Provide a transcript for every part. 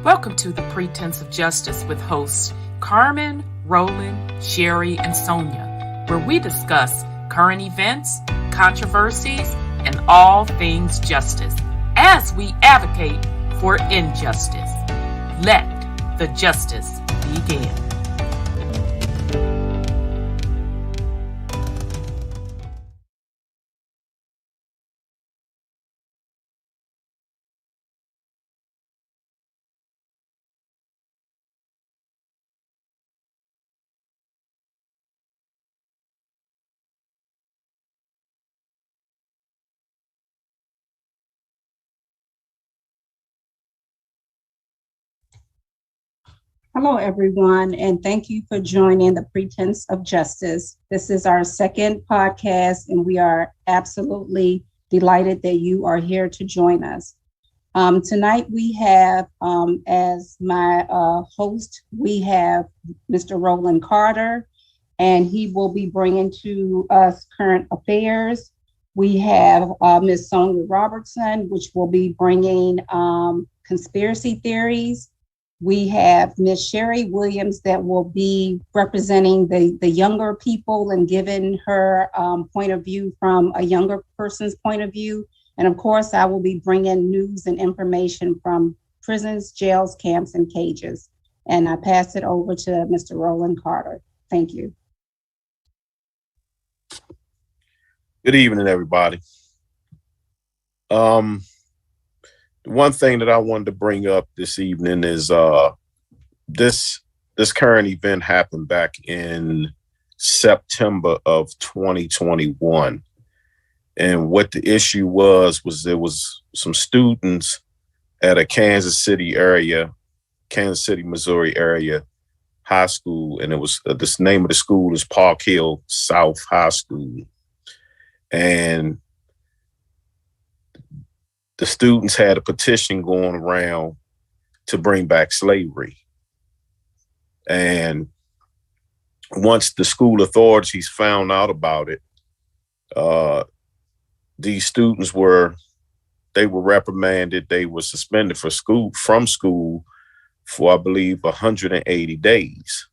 Welcome to the Pretense of Justice with hosts Carmen, Roland, Sherry, and Sonia, where we discuss current events, controversies, and all things justice as we advocate for injustice. Let the justice begin. Hello, everyone, and thank you for joining the Pretense of Justice. This is our second podcast, and we are absolutely delighted that you are here to join us. Tonight, we have, as my host, we have Mr. Roland Carter, and he will be bringing to us current affairs. We have Ms. Sonia Robertson, which will be bringing conspiracy theories. We have Ms. Sherry Williams that will be representing the younger people and giving her point of view from a younger person's point of view. And of course, I will be bringing news and information from prisons, jails, camps, and cages. And I pass it over to Mr. Roland Carter. Thank you. Good evening, everybody. One thing that I wanted to bring up this evening is this current event happened back in September of 2021. And what the issue was there was some students at a Kansas City, Missouri area high school. And it was the name of the school is Park Hill South High School. And the students had a petition going around to bring back slavery. And once the school authorities found out about it, these students were reprimanded. They were suspended from school for, I believe, 180 days.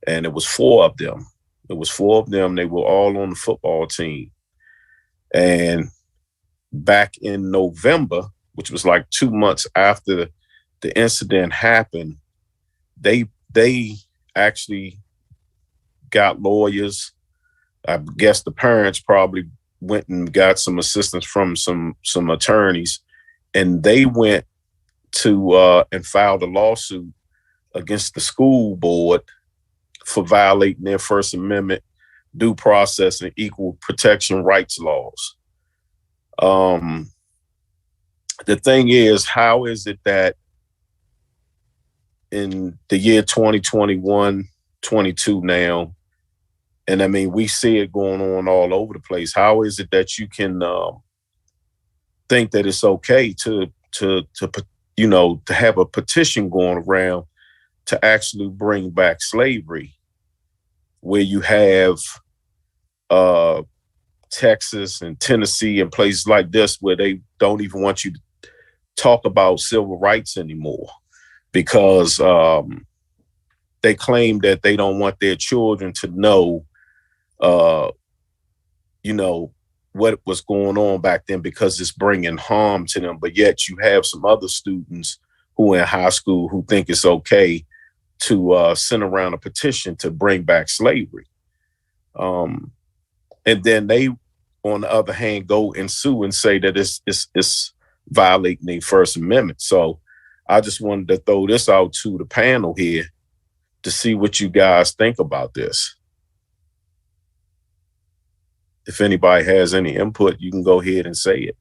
And it was four of them. They were all on the football team. And back in November, which was like 2 months after the incident happened, they actually got lawyers. I guess the parents probably went and got some assistance from some attorneys, and they went to and filed a lawsuit against the school board for violating their First Amendment due process and equal protection rights laws. The thing is, how is it that in the year 2021, 22 now, and I mean, we see it going on all over the place. How is it that you can think that it's okay to have a petition going around to actually bring back slavery, where you have Texas and Tennessee and places like this where they don't even want you to talk about civil rights anymore because they claim that they don't want their children to know, what was going on back then because it's bringing harm to them. But yet you have some other students who are in high school who think it's okay to send around a petition to bring back slavery. And then they, on the other hand, go and sue and say that it's violating the First Amendment. So I just wanted to throw this out to the panel here to see what you guys think about this. If anybody has any input, you can go ahead and say it.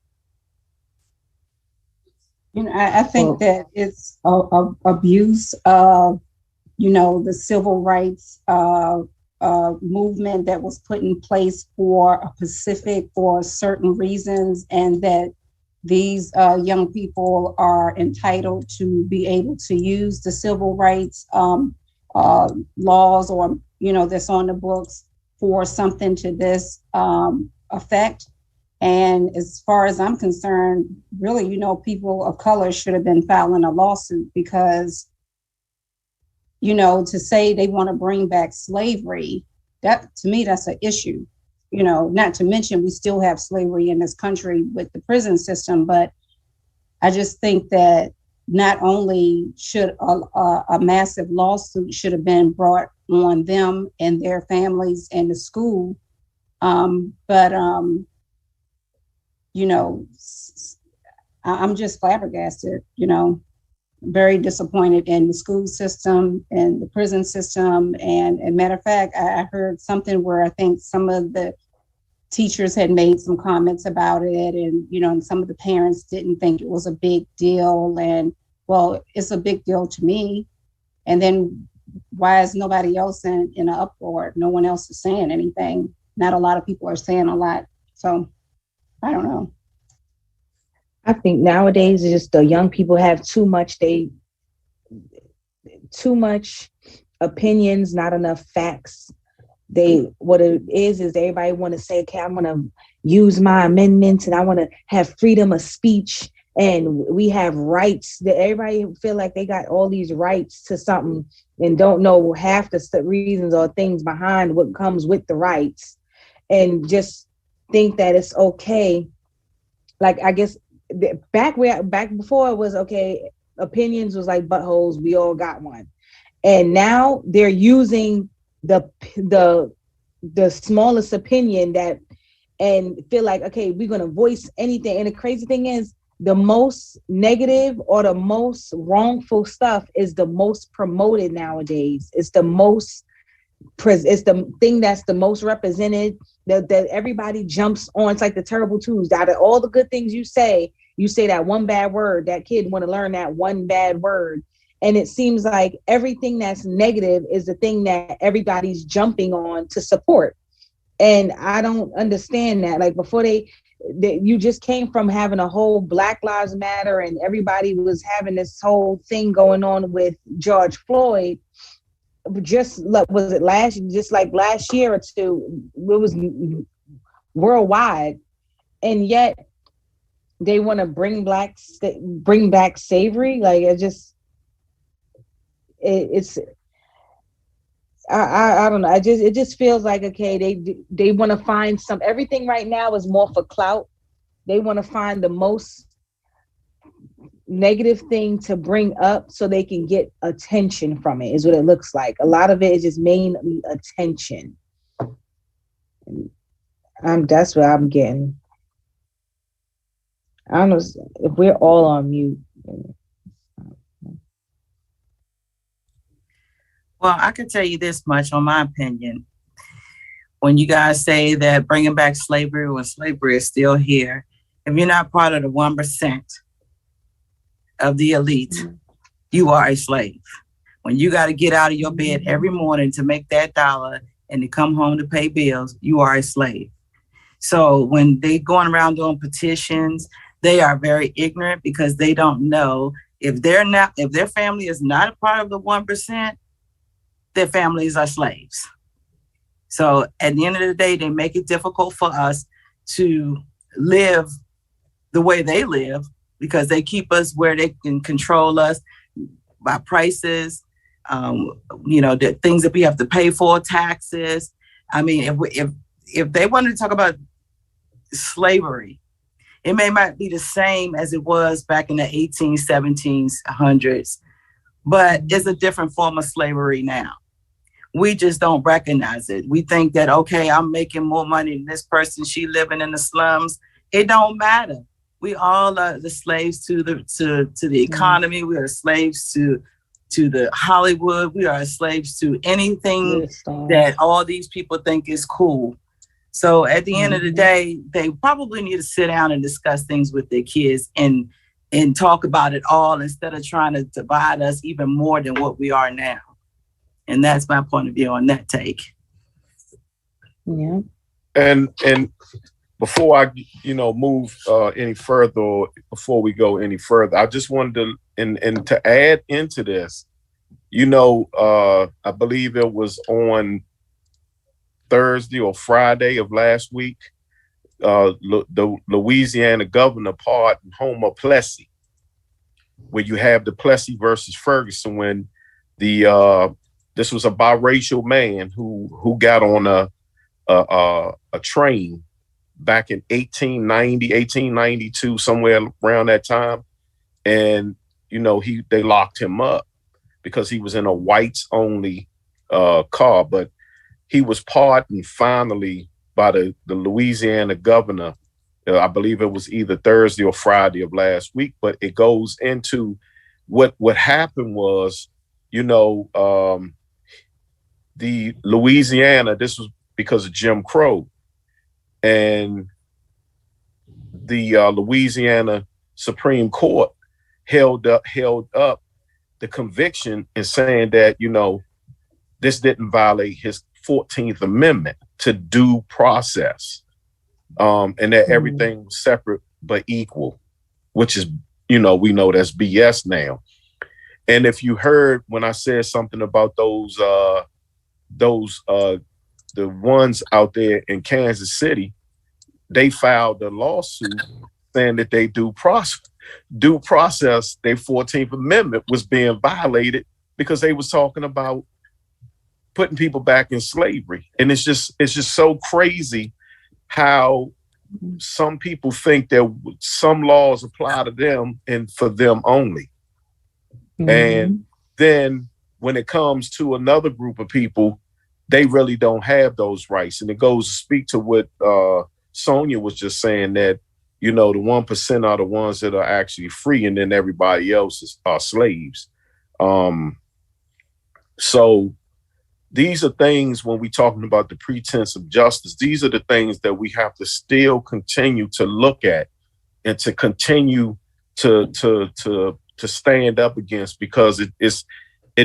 I think that it's abuse of, the civil rights movement that was put in place for certain reasons, and that these young people are entitled to be able to use the civil rights laws or, that's on the books for something to this effect. And as far as I'm concerned, really, people of color should have been filing a lawsuit because, to say they want to bring back slavery, that to me, that's an issue. Not to mention we still have slavery in this country with the prison system, but I just think that not only should a massive lawsuit should have been brought on them and their families and the school, but I'm just flabbergasted, very disappointed in the school system and the prison system. And matter of fact, I heard something where I think some of the teachers had made some comments about it, and some of the parents didn't think it was a big deal. And well, it's a big deal to me. And then why is nobody else in an uproar? No one else is saying anything. Not a lot of people are saying a lot. So I don't know. I think nowadays it's just the young people have too much opinions, not enough facts. What it is everybody want to say, okay, I'm going to use my amendments and I want to have freedom of speech and we have rights. That everybody feel like they got all these rights to something and don't know half the reasons or things behind what comes with the rights, and just think that it's okay. Like, I guess back before it was okay, opinions was like buttholes, we all got one. And now they're using the smallest opinion and feel like, okay, we're going to voice anything. And the crazy thing is, the most negative or the most wrongful stuff is the most promoted nowadays. It's the thing that's the most represented, that everybody jumps on. It's like the terrible twos. Out of all the good things you say that one bad word. That kid want to learn that one bad word. And it seems like everything that's negative is the thing that everybody's jumping on to support. And I don't understand that. Like, before you just came from having a whole Black Lives Matter and everybody was having this whole thing going on with George Floyd. Just last year or two, it was worldwide. And yet they want to bring back slavery. Like, I don't know. It just feels like, okay, they want to find everything right now is more for clout. They want to find the most negative thing to bring up so they can get attention from it, is what it looks like. A lot of it is just mainly attention. That's what I'm getting. I don't know if we're all on mute. Well, I can tell you this much on my opinion. When you guys say that bringing back slavery when slavery is still here, if you're not part of the 1% of the elite, you are a slave. When you got to get out of your bed every morning to make that dollar and to come home to pay bills, you are a slave. So when they going around doing petitions, they are very ignorant because they don't know if their family is not a part of the 1%, their families are slaves. So at the end of the day, they make it difficult for us to live the way they live because they keep us where they can control us by prices, the things that we have to pay for, taxes. I mean, if they wanted to talk about slavery, it may not be the same as it was back in the 1700s, but it's a different form of slavery now. We just don't recognize it. We think that, okay, I'm making more money than this person. She living in the slums. It don't matter. We all are the slaves to the economy. We are slaves to the Hollywood. We are slaves to anything that all these people think is cool. So at the end of the day, they probably need to sit down and discuss things with their kids and talk about it all instead of trying to divide us even more than what we are now. And that's my point of view on that take. Yeah. And before I, move any further, before we go any further, I just wanted to, and to add into this, I believe it was on Thursday or Friday of last week, the Louisiana governor pardoned Homer Plessy, where you have the Plessy versus Ferguson, when this was a biracial man who got on a train back in 1892, somewhere around that time. And, they locked him up because he was in a whites only car, but he was pardoned finally by the Louisiana governor. I believe it was either Thursday or Friday of last week, but it goes into what happened was, the Louisiana, this was because of Jim Crow, and the Louisiana Supreme Court held up the conviction and saying that, this didn't violate his 14th Amendment to due process, and that everything was separate but equal, which is, we know that's BS now. And if you heard when I said something about those the ones out there in Kansas City, they filed a lawsuit saying that they due process, their 14th Amendment was being violated because they was talking about putting people back in slavery. And it's just so crazy how some people think that some laws apply to them and for them only. Mm-hmm. And then when it comes to another group of people, they really don't have those rights. And it goes to speak to what Sonia was just saying, that, the 1% are the ones that are actually free, and then everybody else are slaves. So these are things, when we're talking about the pretense of justice, these are the things that we have to still continue to look at and to continue to stand up against, because it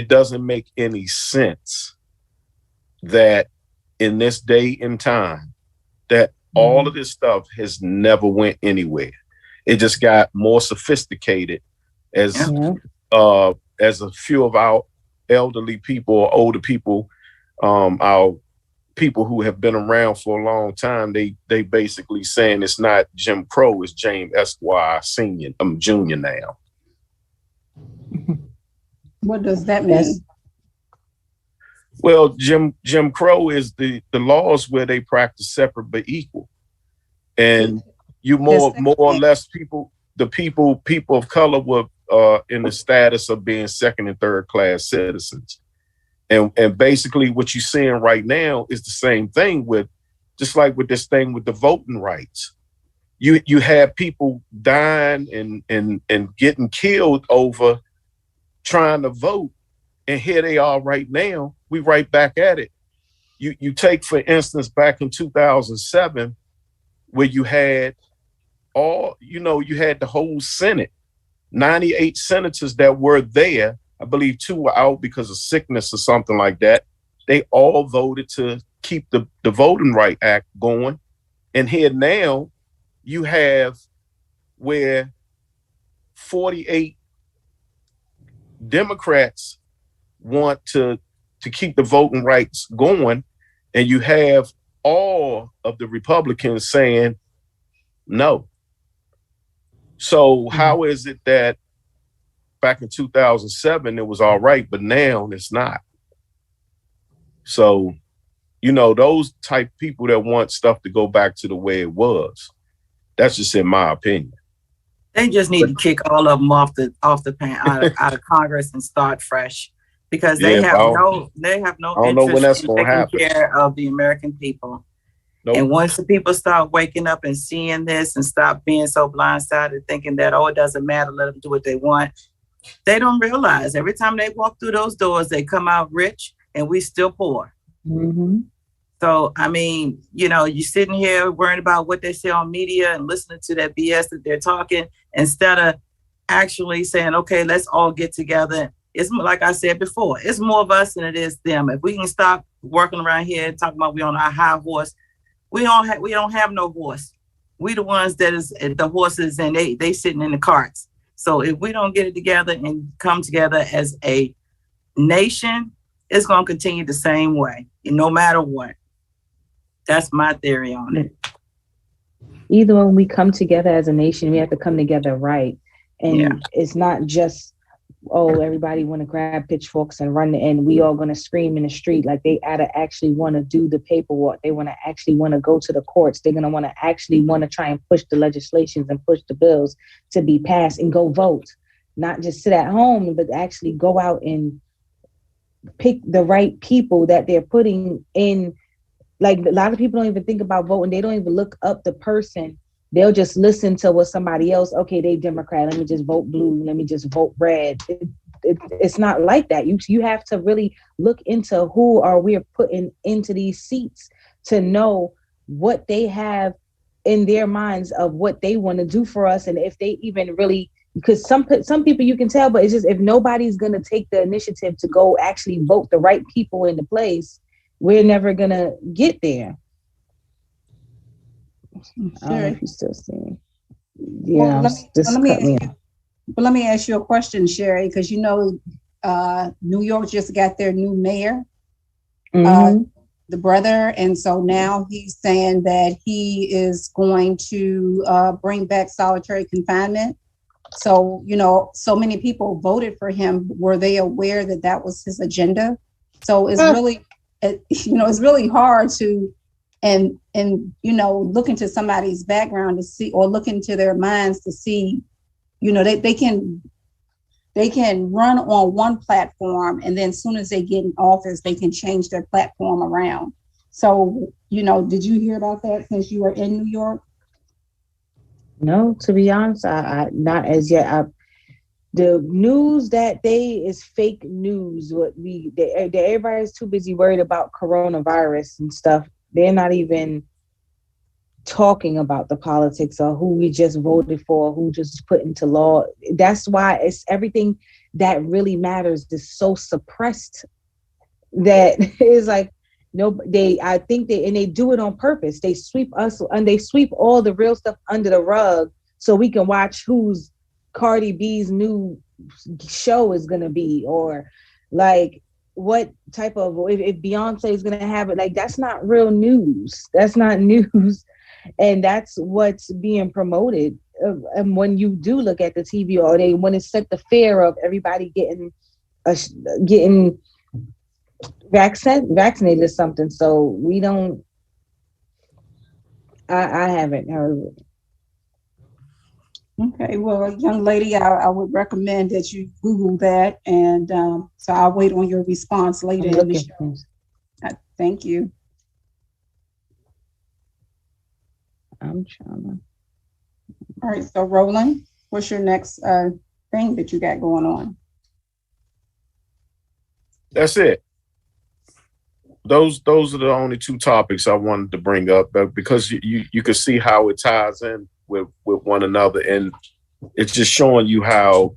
doesn't make any sense that in this day and time that all of this stuff has never went anywhere. It just got more sophisticated as a few of our elderly people or older people, our people who have been around for a long time, they basically saying it's not Jim Crow, it's James Esquire Senior. I'm Junior now. What does that mean? Well, Jim Crow is the laws where they practice separate but equal, and you more or less people of color were in the status of being second and third class citizens, and basically what you're seeing right now is the same thing with this thing with the voting rights. You have people dying and getting killed over trying to vote. And here they are right now. We right back at it. You take, for instance, back in 2007, where you had the whole Senate, 98 senators that were there. I believe 2 were out because of sickness or something like that. They all voted to keep the Voting Right Act going. And here now you have where 48 Democrats want to keep the voting rights going, and you have all of the Republicans saying no. So how is it that back in 2007 it was all right, but now it's not? So, those type of people that want stuff to go back to the way it was, that's just in my opinion. They just need to kick all of them out of Congress and start fresh, because they have no interest in taking care of the American people. Nope. And once the people start waking up and seeing this and stop being so blindsided, thinking that, it doesn't matter, let them do what they want, they don't realize every time they walk through those doors, they come out rich and we still poor. Mm-hmm. So, I mean, you're sitting here worrying about what they say on media and listening to that BS that they're talking, instead of actually saying, okay, let's all get together. It's like I said before, it's more of us than it is them. If we can stop working around here and talking about we on our high horse, we don't have no horse. We the ones that is the horses, and they sitting in the carts. So if we don't get it together and come together as a nation, it's going to continue the same way, no matter what. That's my theory on it. either when we come together as a nation, we have to come together right. And it's not just, oh, everybody want to grab pitchforks and run, and we all going to scream in the street. Like, they actually want to do the paperwork. They want to actually want to go to the courts. They're going to want to actually want to try and push the legislations and push the bills to be passed and go vote. Not just sit at home, but actually go out and pick the right people that they're putting in. Like, a lot of people don't even think about voting. They don't even look up the person. They'll just listen to what somebody else, okay, they Democrat, let me just vote blue, let me just vote red. It's not like that. You have to really look into who are we putting into these seats to know what they have in their minds of what they want to do for us, and if they even really, because some people you can tell, but it's just, if nobody's going to take the initiative to go actually vote the right people into place, we're never going to get there. I don't know if you're still seeing. Yeah, let me ask you a question, Sherry, because New York just got their new mayor, the brother, and so now he's saying that he is going to bring back solitary confinement. So so many people voted for him. Were they aware that that was his agenda? So it's really, it's really hard to. And look into somebody's background to see, or look into their minds to see, they can run on one platform, and then as soon as they get in office, they can change their platform around. So, did you hear about that since you were in New York? No, to be honest, I not as yet. The news that day is fake news. Everybody's too busy worried about coronavirus and stuff. They're not even talking about the politics or who we just voted for, who just put into law. That's why it's everything that really matters is so suppressed that it's like, I think they do it on purpose. They sweep us and they sweep all the real stuff under the rug so we can watch who's Cardi B's new show is going to be, or like, what type of, if Beyonce is going to have it, like, that's not real news. That's not news. And that's what's being promoted. And when you do look at the TV, or they want to set the fear of everybody getting vaccinated or something. So we don't, I haven't heard of it. Okay, well, young lady, I would recommend that you Google that, and so I'll wait on your response later in the show. Thank you. I'm trying to. All right, so Roland, what's your next thing that you got going on? That's it. Those are the only two topics I wanted to bring up, because you can see how it ties in with one another, and it's just showing you how,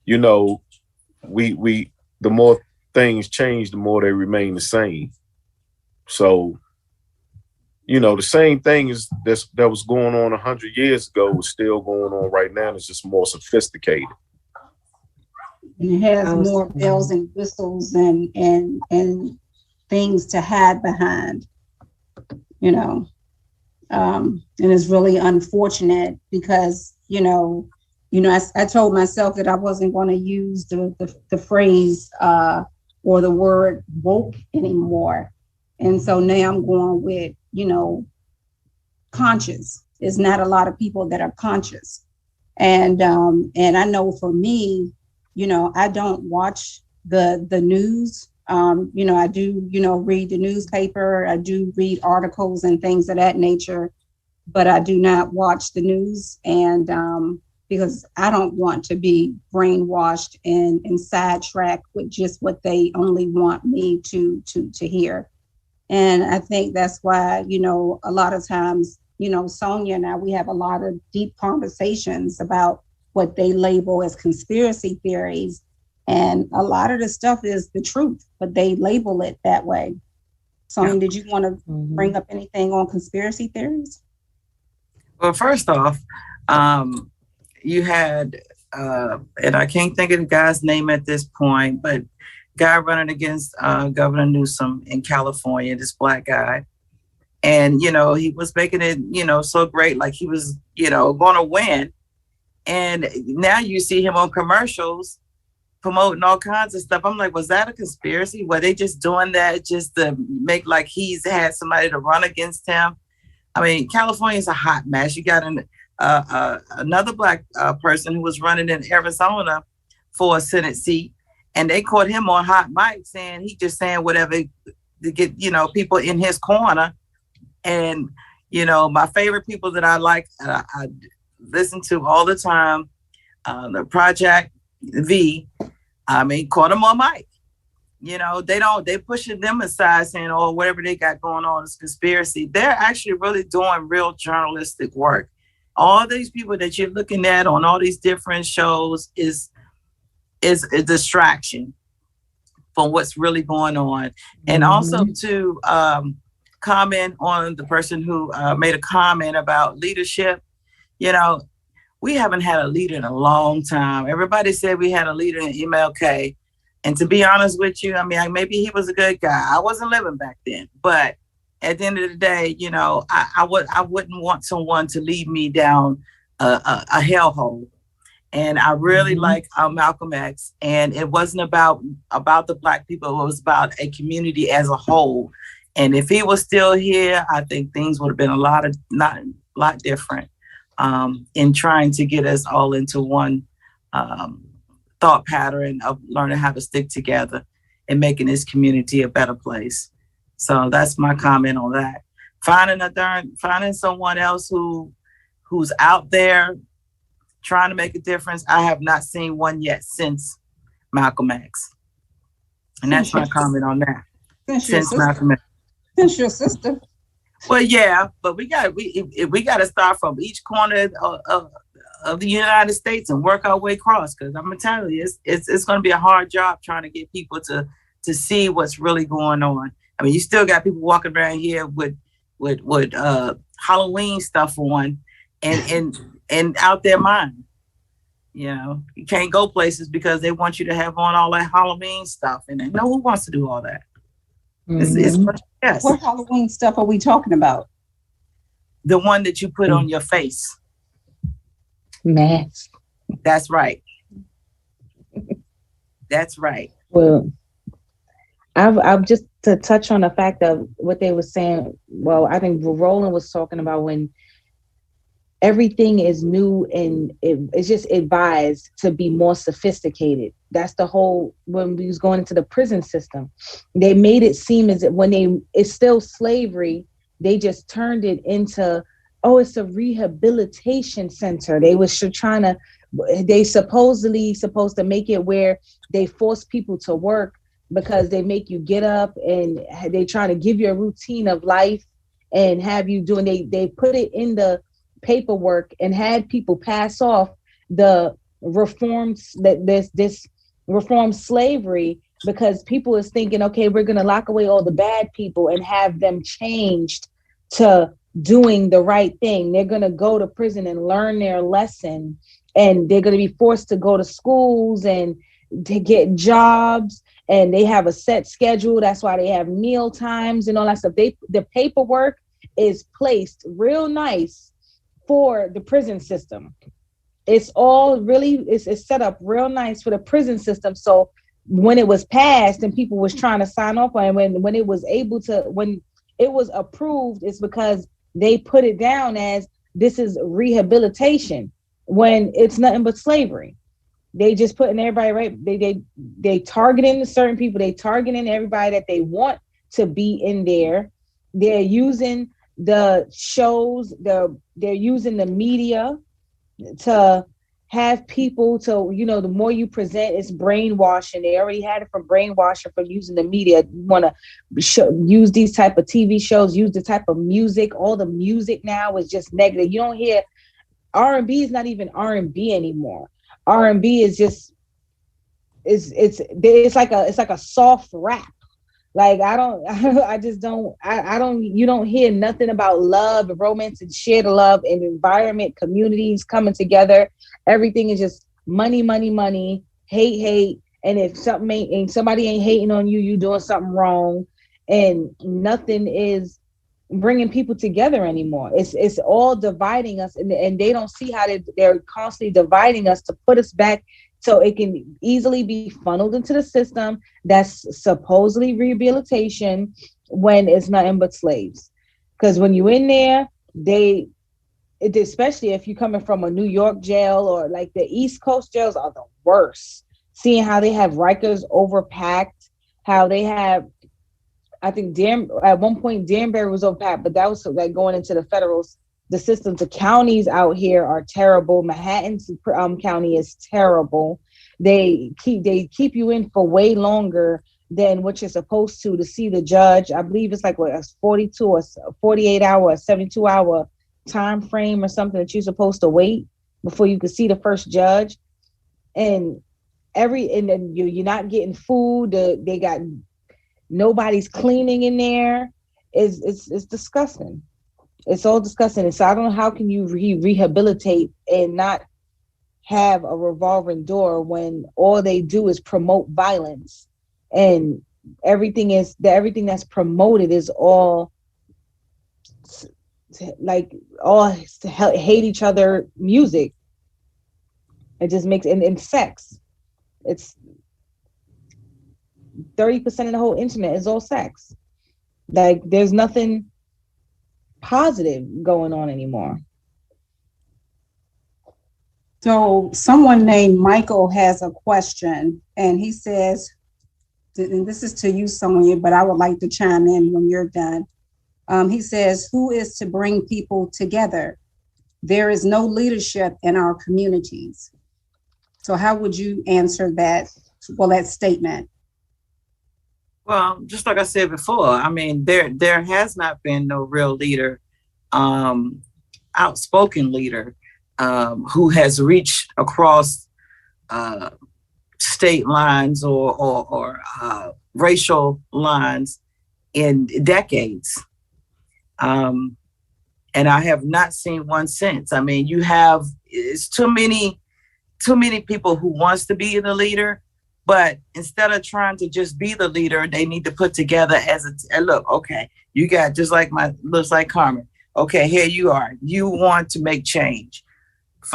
we the more things change, the more they remain the same. So, the same thing that was going on 100 years ago is still going on right now. It's just more sophisticated. And it has more bells and whistles and things to hide behind, and it's really unfortunate because, I told myself that I wasn't going to use the phrase or the word woke anymore. And so now I'm going with, conscious. There's not a lot of people that are conscious. And I know for me, I don't watch the news. I do, read the newspaper. I do read articles and things of that nature, but I do not watch the news. And because I don't want to be brainwashed and sidetracked with just what they only want me to hear. And I think that's why, a lot of times, Sonia and I, we have a lot of deep conversations about what they label as conspiracy theories. And a lot of the stuff is the truth, but they label it that way. Sonia, did you want to bring up anything on conspiracy theories? Well, first off, you had, and I can't think of the guy's name at this point, but guy running against Governor Newsom in California, this black guy. And, he was making it, so great, like he was, going to win. And now you see him on commercials promoting all kinds of stuff. I'm like, was that a conspiracy? Were they just doing that just to make like he's had somebody to run against him? I mean, California is a hot mess. You got another Black person who was running in Arizona for a Senate seat, and they caught him on hot mic saying he just saying whatever to get, people in his corner. And, my favorite people that I like, I listen to all the time, the Project V, caught them on mic. They pushing them aside saying, oh, whatever they got going on is conspiracy. They're actually really doing real journalistic work. All these people that you're looking at on all these different shows is a distraction from what's really going on. And also to comment on the person who made a comment about leadership, we haven't had a leader in a long time. Everybody said we had a leader in MLK. And to be honest with you, maybe he was a good guy. I wasn't living back then. But at the end of the day, I wouldn't want someone to lead me down a hellhole. And I really like Malcolm X. And it wasn't about the Black people. It was about a community as a whole. And if he was still here, I think things would have been a lot different in trying to get us all into one thought pattern of learning how to stick together and making this community a better place. So that's my comment on that. Finding someone else who's out there trying to make a difference. I have not seen one yet since Malcolm X. And that's my comment on that. Since Malcolm X. Since your sister. Well, yeah, but we got to start from each corner of the United States and work our way across. Because I'm gonna tell you, it's going to be a hard job trying to get people to see what's really going on. You still got people walking around here with Halloween stuff on, and out their mind. You can't go places because they want you to have on all that Halloween stuff, and they know who wants to do all that. Yes. What Halloween stuff are we talking about? The one that you put on your face. Mask. That's right. That's right. Well, I've just to touch on the fact of what they were saying. Well, I think Roland was talking about when everything is new and it's just advised to be more sophisticated. That's the whole, when we was going into the prison system, they made it seem as if it's still slavery, they just turned it into, it's a rehabilitation center. They supposedly supposed to make it where they force people to work because they make you get up and they try to give you a routine of life and have you doing, they put it in the paperwork and had people pass off the reforms this reformed slavery because people is thinking, okay, we're going to lock away all the bad people and have them changed to doing the right thing. They're going to go to prison and learn their lesson, and they're going to be forced to go to schools and to get jobs, and they have a set schedule. That's why they have meal times and all that stuff. The paperwork is placed real nice for the prison system. It's all really, it's set up real nice for the prison system. So when it was passed and people was trying to sign off on it, when it was approved, it's because they put it down as this is rehabilitation when it's nothing but slavery. They just putting everybody right. They targeting certain people. They targeting everybody that they want to be in there. They're using the shows. They're using the media to have people to, the more you present, it's brainwashing. They already had it from brainwashing from using the media. You want to use these type of TV shows, use the type of music. All the music now is just negative. You don't hear R&B is not even R&B anymore. R&B is just it's like a soft rap. Like you don't hear nothing about love and romance and shared love and environment, communities coming together. Everything is just money, money, money, hate. And if somebody ain't hating on you, you doing something wrong. And nothing is bringing people together anymore. It's all dividing us, and they don't see how they're constantly dividing us to put us back so it can easily be funneled into the system that's supposedly rehabilitation when it's nothing but slaves. Because when you're in there, especially if you're coming from a New York jail, or like the East Coast jails are the worst. Seeing how they have Rikers overpacked, how they have, I think at one point Danbury was overpacked, but that was like going into the federals. The systems, the counties out here are terrible. Manhattan's county is terrible. They keep you in for way longer than what you're supposed to see the judge. I believe it's like a 42 or 48 hour, or 72 hour time frame or something that you're supposed to wait before you could see the first judge. And then you're not getting food. They got nobody's cleaning in there. It's disgusting. It's all disgusting. And so I don't know how can you rehabilitate and not have a revolving door when all they do is promote violence, and everything that's promoted is all to hate each other music. It just makes and sex. It's 30% of the whole internet is all sex. Like there's nothing positive going on anymore. So someone named Michael has a question, and he says, and this is to you, Sonia, but I would like to chime in when you're done. He says, who is to bring people together? There is no leadership in our communities. So how would you answer that statement? Well, just like I said before, I mean, there has not been no real leader, outspoken leader, who has reached across state lines or racial lines in decades. And I have not seen one since. I mean, it's too many people who wants to be the leader, but instead of trying to just be the leader, they need to put together look, okay, you got looks like Carmen. Okay, here you are. You want to make change.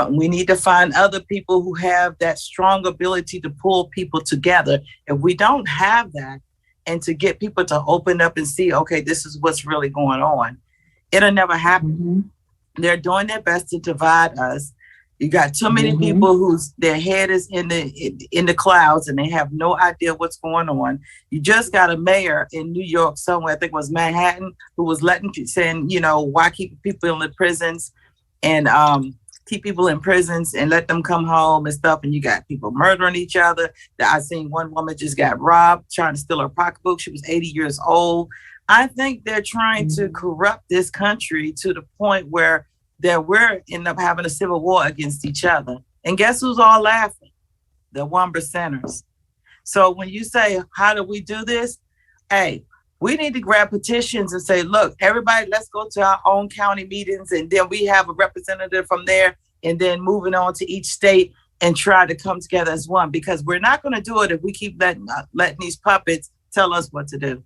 We need to find other people who have that strong ability to pull people together. If we don't have that, and to get people to open up and see, okay, this is what's really going on, it'll never happen. Mm-hmm. They're doing their best to divide us. You got too many people their head is in the clouds and they have no idea what's going on. You just got a mayor in New York somewhere, I think it was Manhattan, who was saying, why keep people in the prisons and keep people in prisons and let them come home and stuff. And you got people murdering each other. I seen one woman just got robbed, trying to steal her pocketbook. She was 80 years old. I think they're trying to corrupt this country to the point where we're end up having a civil war against each other. And guess who's all laughing? The 1%ers. So when you say, how do we do this? Hey, we need to grab petitions and say, look, everybody, let's go to our own county meetings. And then we have a representative from there, and then moving on to each state and try to come together as one, because we're not going to do it if we keep letting these puppets tell us what to do.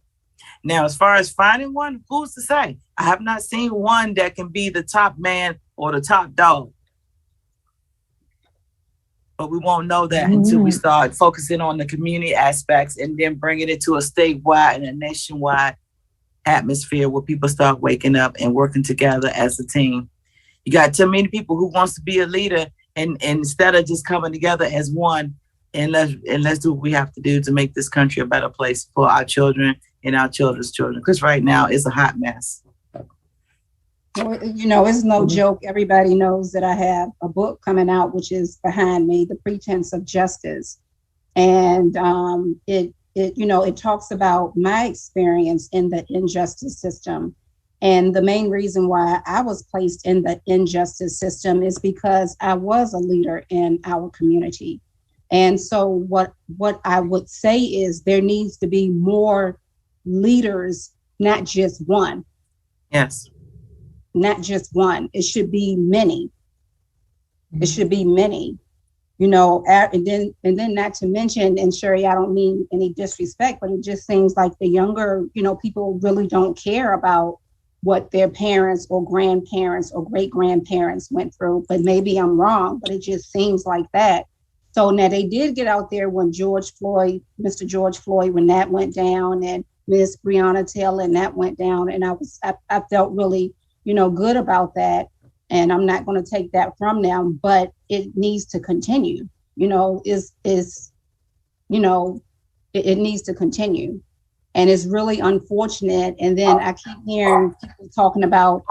Now, as far as finding one, who's to say? I have not seen one that can be the top man or the top dog. But we won't know that until we start focusing on the community aspects and then bringing it to a statewide and a nationwide atmosphere where people start waking up and working together as a team. You got too many people who wants to be a leader, and instead of just coming together as one, and let's do what we have to do to make this country a better place for our children and our children's children, because right now it's a hot mess. It's no joke. Everybody knows that I have a book coming out, which is behind me, The Pretense of Justice. And it talks about my experience in the injustice system. And the main reason why I was placed in the injustice system is because I was a leader in our community. And so what I would say is there needs to be more leaders, not just one. Yes. Not just one. It should be many. It should be many, and then not to mention, and Sherry, I don't mean any disrespect, but it just seems like the younger, people really don't care about, what their parents or grandparents or great grandparents went through. But maybe I'm wrong, but it just seems like that. So now they did get out there when Mr. George Floyd, when that went down, and Miss Breonna Taylor, and that went down. And I felt really, good about that. And I'm not going to take that from them, but it needs to continue. It needs to continue. And it's really unfortunate. And then I keep hearing people talking about,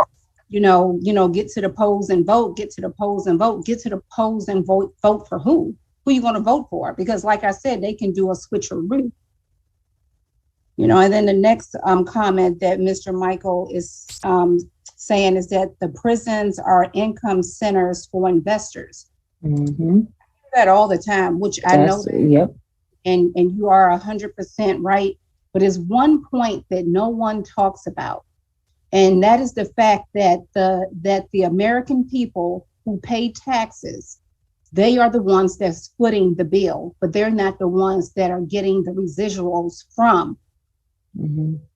get to the polls and vote, get to the polls and vote, get to the polls and vote for who? Who you going to vote for? Because like I said, they can do a switcheroo. And then the next comment that Mr. Michael is saying is that the prisons are income centers for investors. Mm-hmm. I do that all the time, which I know that, yep. And you are 100% right. But there's one point that no one talks about, and that is the fact that the American people who pay taxes, they are the ones that's footing the bill, but they're not the ones that are getting the residuals from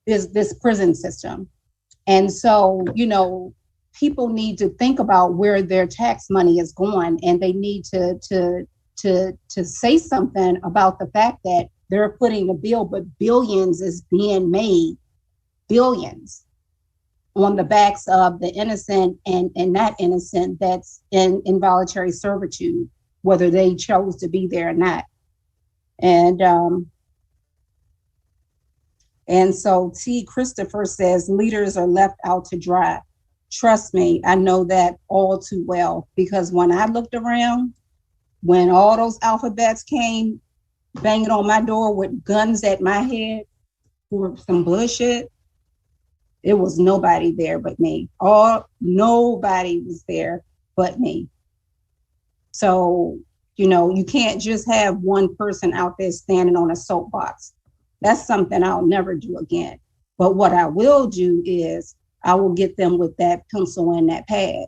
this prison system. And so, people need to think about where their tax money is going, and they need to say something about the fact that they're footing the bill, but billions is being made, billions, on the backs of the innocent and not innocent that's in involuntary servitude, whether they chose to be there or not. And so T. Christopher says, leaders are left out to dry. Trust me, I know that all too well, because when I looked around, when all those alphabets came banging on my door with guns at my head for some bullshit, it was nobody there but me. Nobody was there but me. So, you can't just have one person out there standing on a soapbox. That's something I'll never do again. But what I will do is I will get them with that pencil and that pad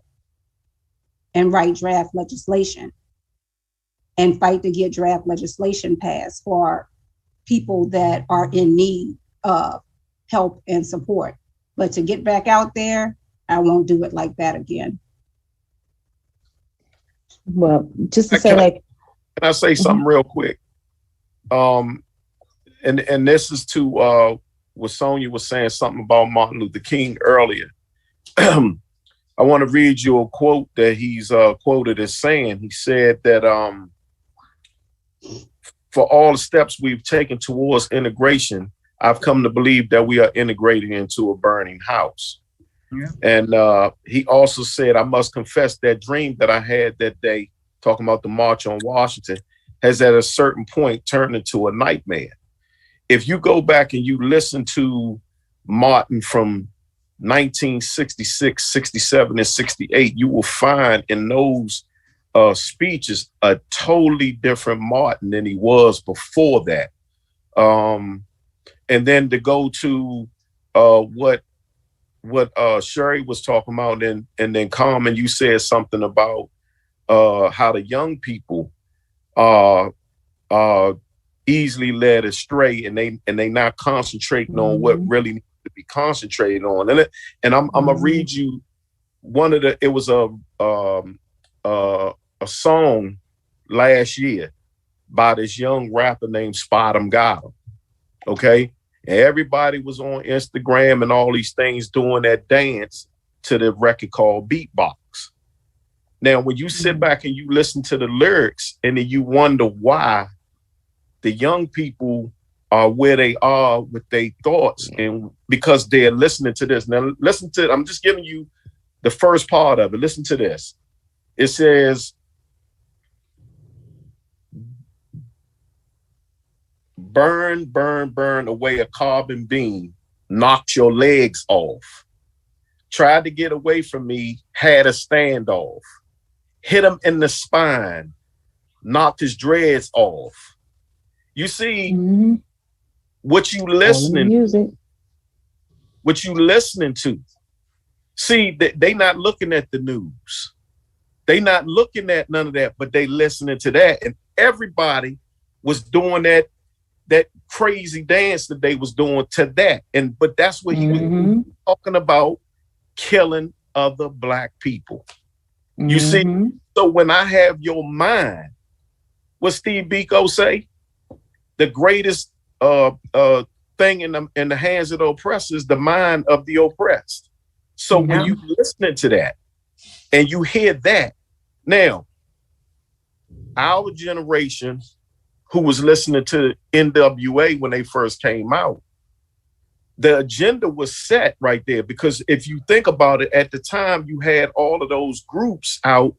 and write draft legislation and fight to get draft legislation passed for people that are in need of help and support. But to get back out there, I won't do it like that again. Well, just to say, can I say something real quick? And this is to what Sonia was saying, something about Martin Luther King earlier. I want to read you a quote that he's quoted as saying. He said that for all the steps we've taken towards integration, I've come to believe that we are integrating into a burning house. Yeah. And he also said, I must confess that dream that I had that day, talking about the March on Washington, has at a certain point turned into a nightmare. If you go back and you listen to Martin from 1966, 67, and 68, you will find in those speeches a totally different Martin than he was before that. And then to go to what Sherry was talking about, and then Carmen, you said something about how the young people are easily led astray, and they not concentrating on what really needs to be concentrated on. And I'm gonna read you one of the. It was a song last year by this young rapper named Spot Got 'Em. Okay, and everybody was on Instagram and all these things doing that dance to the record called Beatbox. Now, when you sit back and you listen to the lyrics, and then you wonder why the young people are where they are with their thoughts, and because they're listening to this. Now, I'm just giving you the first part of it. Listen to this. It says, burn, burn, burn away a carbon beam, knocked your legs off. Tried to get away from me, had a standoff. Hit him in the spine, knocked his dreads off. You see, what you listening to. See, they not looking at the news. They not looking at none of that, but they listening to that. And everybody was doing that crazy dance that they was doing to that. But that's what he was talking about, killing other Black people. You see, so when I have your mind, what Steve Biko say? The greatest thing in the hands of the oppressor is the mind of the oppressed. So when you listening to that and you hear that, now, our generation who was listening to NWA when they first came out, the agenda was set right there, because if you think about it, at the time you had all of those groups out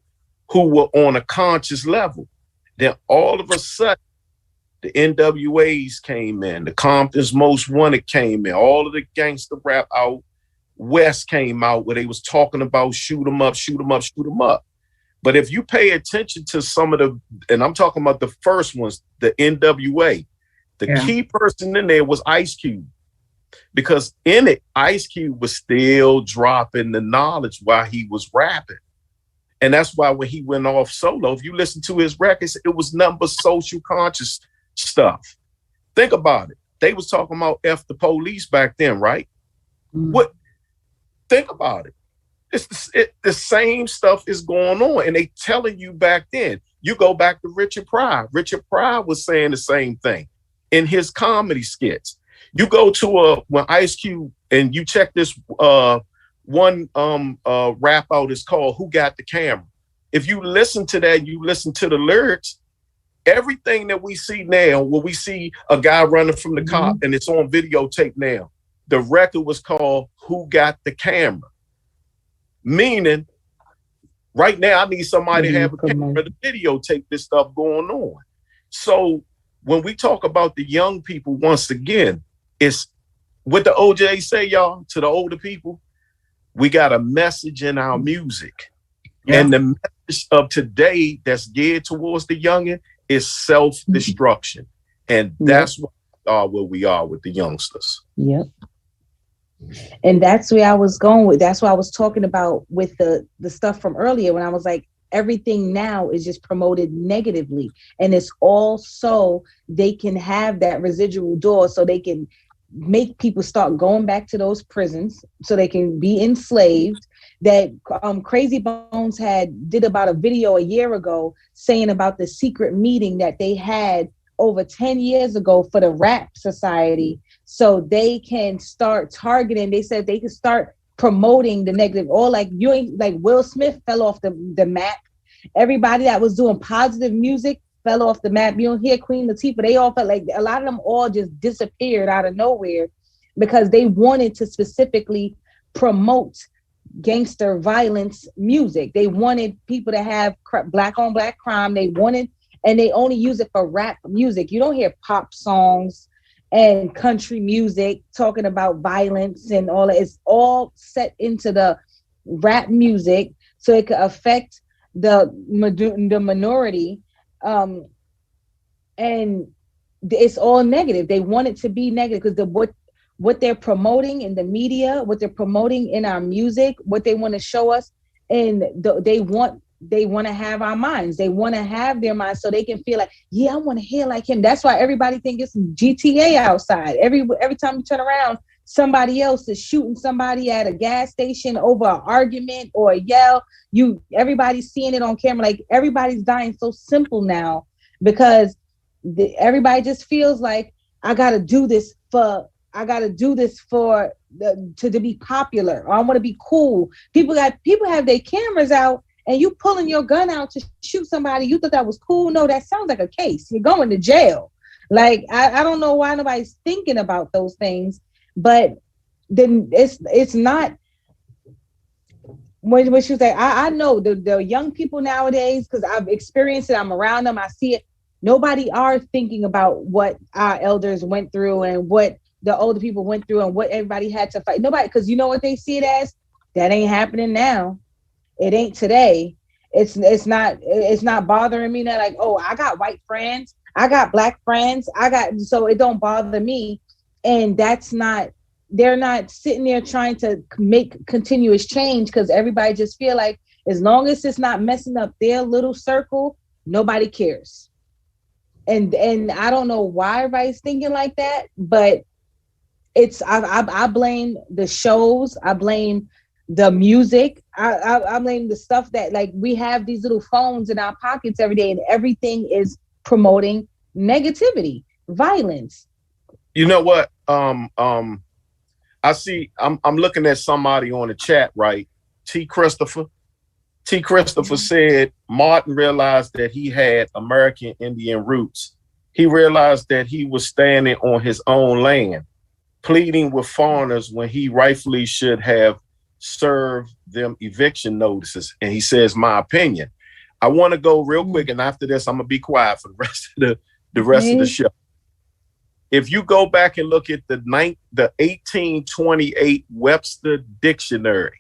who were on a conscious level. Then all of a sudden, the NWAs came in, the Compton's Most Wanted came in, all of the gangster rap out west came out where they was talking about shoot 'em up, shoot 'em up, shoot 'em up. But if you pay attention to some of the, and I'm talking about the first ones, the NWA, the key person in there was Ice Cube. Because in it, Ice Cube was still dropping the knowledge while he was rapping. And that's why when he went off solo, if you listen to his records, it was nothing but social conscious stuff. Think about it. They was talking about F the police back then, right? What? Think about it. The same stuff is going on, and they telling you back then. You go back to Richard Pryor. Richard Pryor was saying the same thing in his comedy skits. You go to when Ice Cube, and you check this one rap out is called "Who Got the Camera." If you listen to that, you listen to the lyrics. Everything that we see now, where we see a guy running from the cop, and it's on videotape now. The record was called "Who Got the Camera," meaning right now I need somebody to have a camera to videotape this stuff going on. So when we talk about the young people, once again, it's what the OJ say, y'all, to the older people. We got a message in our music. And the message of today that's geared towards the youngin' is self-destruction. And that's where we are with the youngsters. Yep. And that's where I was going with. That's what I was talking about with the stuff from earlier, when I was like, everything now is just promoted negatively. And it's all so they can have that residual door, so they can make people start going back to those prisons so they can be enslaved. That Crazy Bones did about a video a year ago saying about the secret meeting that they had over 10 years ago for the Rap Society, so they can start targeting. They said they can start promoting the negative, or like Will Smith fell off the map. Everybody that was doing positive music fell off the map. You don't hear Queen Latifah. They all felt like a lot of them all just disappeared out of nowhere because they wanted to specifically promote gangster violence music. They wanted people to have black on black crime. They wanted, and they only use it for rap music. You don't hear pop songs and country music talking about violence and all that. It's all set into the rap music so it could affect the minority. And it's all negative. They want it to be negative because what they're promoting in the media, what they're promoting in our music, what they want to show us, and they want to have our minds. They want to have their minds so they can feel like, yeah, I want to hear like him. That's why everybody thinks it's GTA outside. Every time you turn around, somebody else is shooting somebody at a gas station over an argument or a yell. Everybody's seeing it on camera. Like, everybody's dying so simple now because everybody just feels like I got to do this to be popular, or I want to be cool. People have their cameras out, and you pulling your gun out to shoot somebody. You thought that was cool? No, that sounds like a case. You're going to jail. Like, I don't know why nobody's thinking about those things, but then it's not. When she was like, I know the young people nowadays, because I've experienced it, I'm around them, I see it. Nobody are thinking about what our elders went through and what the older people went through and what everybody had to fight. Nobody, because you know what they see it as? That ain't happening now. It ain't today. It's not bothering me now. Like, oh, I got white friends, I got black friends, so it don't bother me. And they're not sitting there trying to make continuous change, because everybody just feel like as long as it's not messing up their little circle, nobody cares. And I don't know why everybody's thinking like that, but I blame the shows. I blame the music. I'm like the stuff that like we have these little phones in our pockets every day, and everything is promoting negativity, violence. You know what? I see. I'm looking at somebody on the chat, right? T. Christopher said Martin realized that he had American Indian roots. He realized that he was standing on his own land, pleading with foreigners when he rightfully should have served them eviction notices. And he says, my opinion. I want to go real quick, and after this, I'm gonna be quiet for the rest of the show. If you go back and look at the 1828 Webster Dictionary,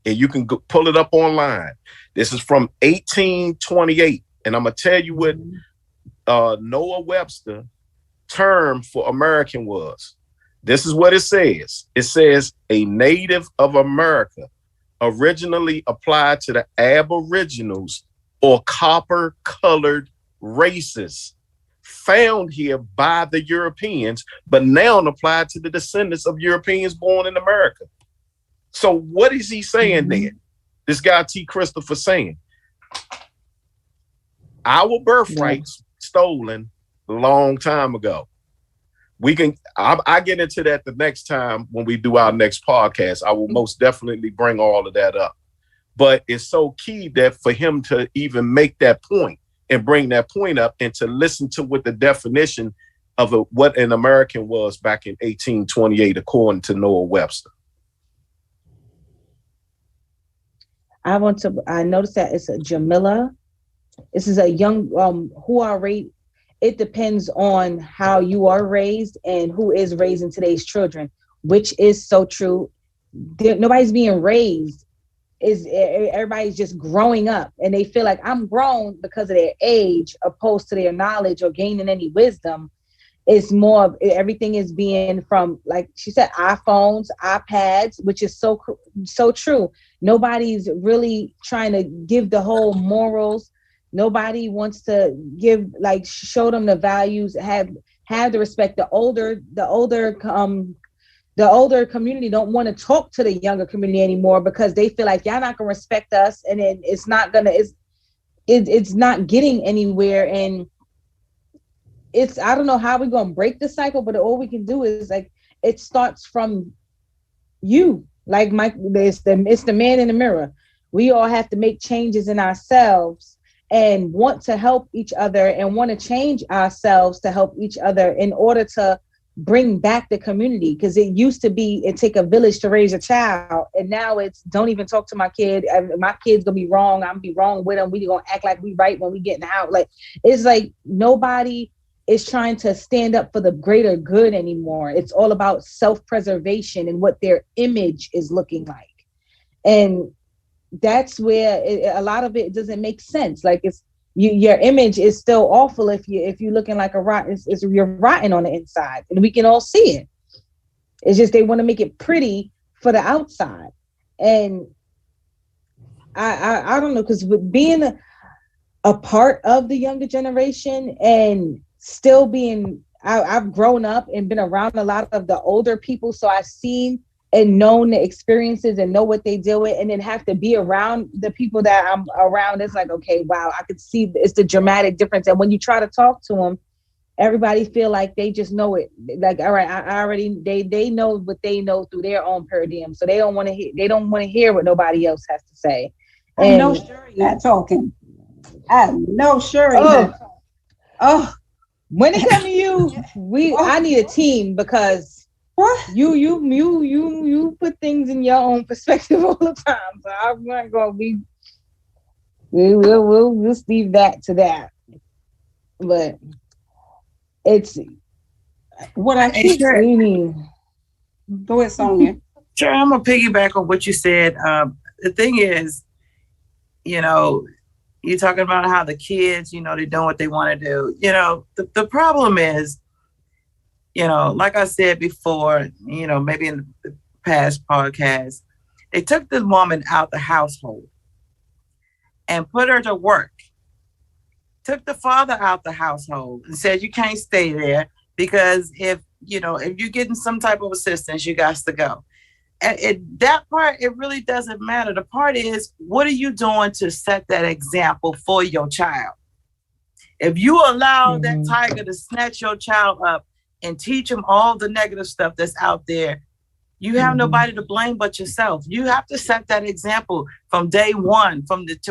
and you can pull it up online. This is from 1828, and I'm gonna tell you what Noah Webster term for American was. This is what it says. It says a native of America, originally applied to the Aboriginals or copper-colored races found here by the Europeans, but now applied to the descendants of Europeans born in America. So what is he saying there? This guy T. Christopher saying, our birthrights stolen a long time ago. I get into that the next time when we do our next podcast. I will most definitely bring all of that up. But it's so key that for him to even make that point and bring that point up and to listen to what the definition of what an American was back in 1828, according to Noah Webster. I noticed that it's a Jamila. This is a young, who are raised. It depends on how you are raised and who is raising today's children, which is so true. Nobody's being raised. Everybody's just growing up, and they feel like I'm grown because of their age, opposed to their knowledge or gaining any wisdom. It's more of everything is being from, like she said, iPhones, iPads, which is so true. Nobody's really trying to give the whole morals. Nobody wants to give, like, show them the values, have the respect. The older community don't want to talk to the younger community anymore because they feel like y'all not gonna respect us, and then it's not getting anywhere. And I don't know how we're gonna break the cycle, but all we can do is, like, it starts from you. Like Mike, it's the man in the mirror. We all have to make changes in ourselves and want to help each other and want to change ourselves to help each other in order to bring back the community. Because it used to be it take a village to raise a child, and now it's don't even talk to my kid. My kid's gonna be wrong. I'm gonna be wrong with them. We gonna act like we right when we getting out. Like, it's like nobody is trying to stand up for the greater good anymore. It's all about self-preservation and what their image is looking like, and that's where a lot of it doesn't make sense. Like, it's your image is still awful if you're looking like a rotten. You're rotten on the inside, and we can all see it. It's just they want to make it pretty for the outside, and I don't know, because with being a part of the younger generation and still being, I've grown up and been around a lot of the older people, so I've seen and known the experiences and know what they deal with, and then have to be around the people that I'm around. It's like, okay, wow, I could see it's the dramatic difference. And when you try to talk to them, everybody feel like they just know it. Like, all right, I already, they know what they know through their own paradigm. So they don't want to hear what nobody else has to say. I know Sherry not talking. I know Sherry. When it comes to you, I need a team, because what? You put things in your own perspective all the time. So I'm not gonna be. We'll just leave that to that. But it's what I keep saying. Go ahead, Sonia. Sure, I'm gonna piggyback on what you said. The thing is, you're talking about how the kids, they're doing what they want to do. The problem is, like I said before, maybe in the past podcast, they took this woman out the household and put her to work. Took the father out the household and said, you can't stay there, because if you're getting some type of assistance, you got to go. that part, it really doesn't matter. The part is, what are you doing to set that example for your child? If you allow that tiger to snatch your child up and teach them all the negative stuff that's out there, you have nobody to blame but yourself. You have to set that example from day one,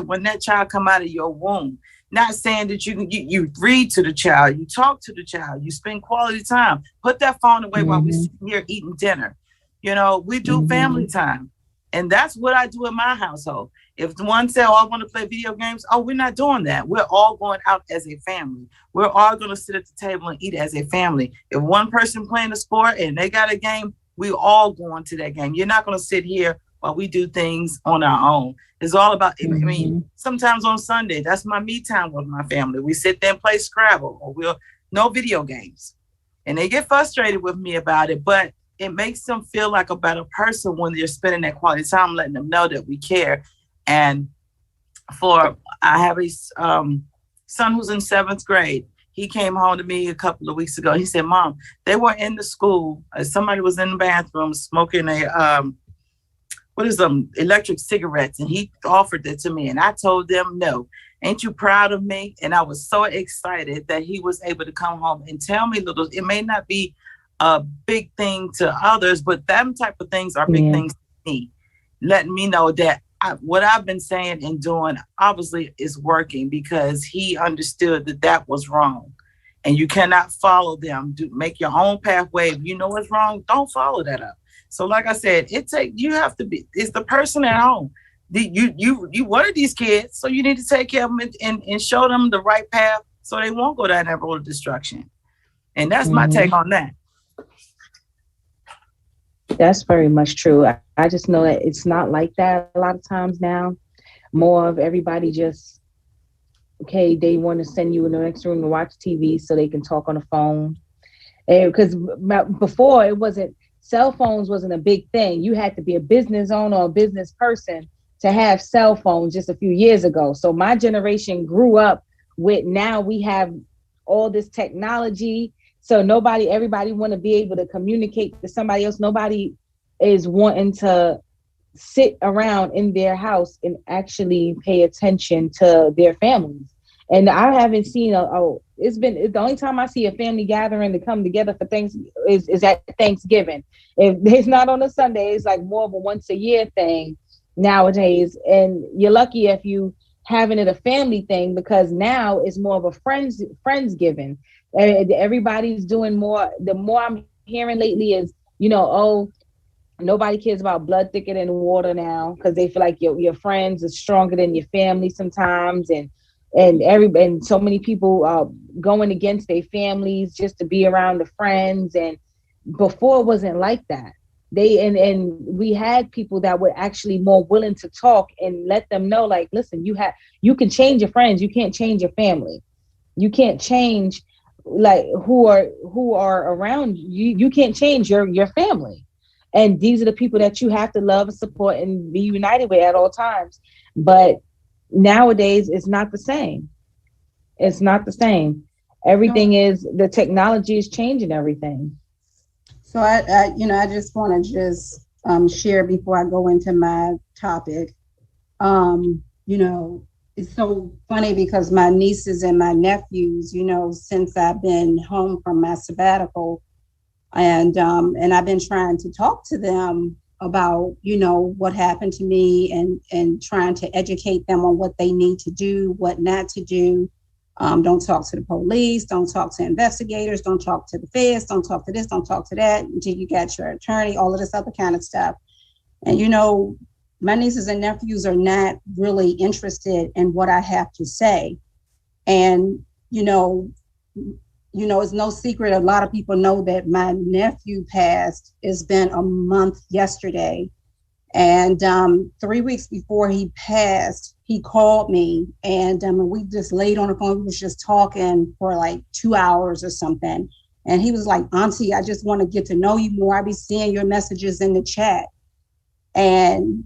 when that child come out of your womb. Not saying that you read to the child, you talk to the child, you spend quality time. Put that phone away while we're sitting here eating dinner. You know, we do family time. And that's what I do in my household. If one says, oh, I want to play video games, oh, we're not doing that. We're all going out as a family. We're all going to sit at the table and eat as a family. If one person playing a sport and they got a game, we all going to that game. You're not going to sit here while we do things on our own. It's all about, I mean, sometimes on Sunday, that's my me time with my family. We sit there and play Scrabble, or no video games. And they get frustrated with me about it, but it makes them feel like a better person when they're spending that quality time, letting them know that we care. And I have a son who's in 7th grade. He came home to me a couple of weeks ago. He said, Mom, they were in the school. Somebody was in the bathroom smoking electric cigarettes. And he offered it to me. And I told them, no. Ain't you proud of me? And I was so excited that he was able to come home and tell me it may not be a big thing to others, but them type of things are big things to me. Letting me know that what I've been saying and doing obviously is working, because he understood that was wrong. And you cannot follow them. Make your own pathway. If you know what's wrong, don't follow that up. So like I said, it's the person at home. You one of these kids, so you need to take care of them and show them the right path so they won't go down that road of destruction. And that's my take on that. That's very much true. I just know that it's not like that a lot of times now. More of everybody just, okay, they want to send you in the next room to watch TV so they can talk on the phone. Because before, cell phones wasn't a big thing. You had to be a business owner or a business person to have cell phones just a few years ago. So my generation grew up with, now we have all this technology. So everybody want to be able to communicate to somebody else. Nobody is wanting to sit around in their house and actually pay attention to their families. And I haven't seen it's been the only time I see a family gathering to come together for things is at Thanksgiving. If it's not on a Sunday, it's like more of a once a year thing nowadays. And you're lucky if you having it a family thing, because now it's more of a friendsgiving. Everybody's doing more. The more I'm hearing lately is, nobody cares about blood thicker than water now, because they feel like your friends are stronger than your family sometimes, and so many people are going against their families just to be around the friends. And before it wasn't like that. We had people that were actually more willing to talk and let them know, like, listen, you can change your friends, you can't change your family, you can't change like who are around you. You can't change your family, and these are the people that you have to love and support and be united with at all times. But nowadays it's not the same. Everything is, the technology is changing everything. So I just want to share before I go into my topic. It's so funny because my nieces and my nephews, since I've been home from my sabbatical, and I've been trying to talk to them about, what happened to me, and trying to educate them on what they need to do, what not to do. Don't talk to the police, don't talk to investigators, don't talk to the feds, don't talk to this, don't talk to that until you got your attorney, all of this other kind of stuff. And, my nieces and nephews are not really interested in what I have to say. And, it's no secret. A lot of people know that my nephew passed. It's been a month yesterday. And 3 weeks before he passed, he called me, and we just laid on the phone. We was just talking for like 2 hours or something. And he was like, Auntie, I just want to get to know you more. I be seeing your messages in the chat. And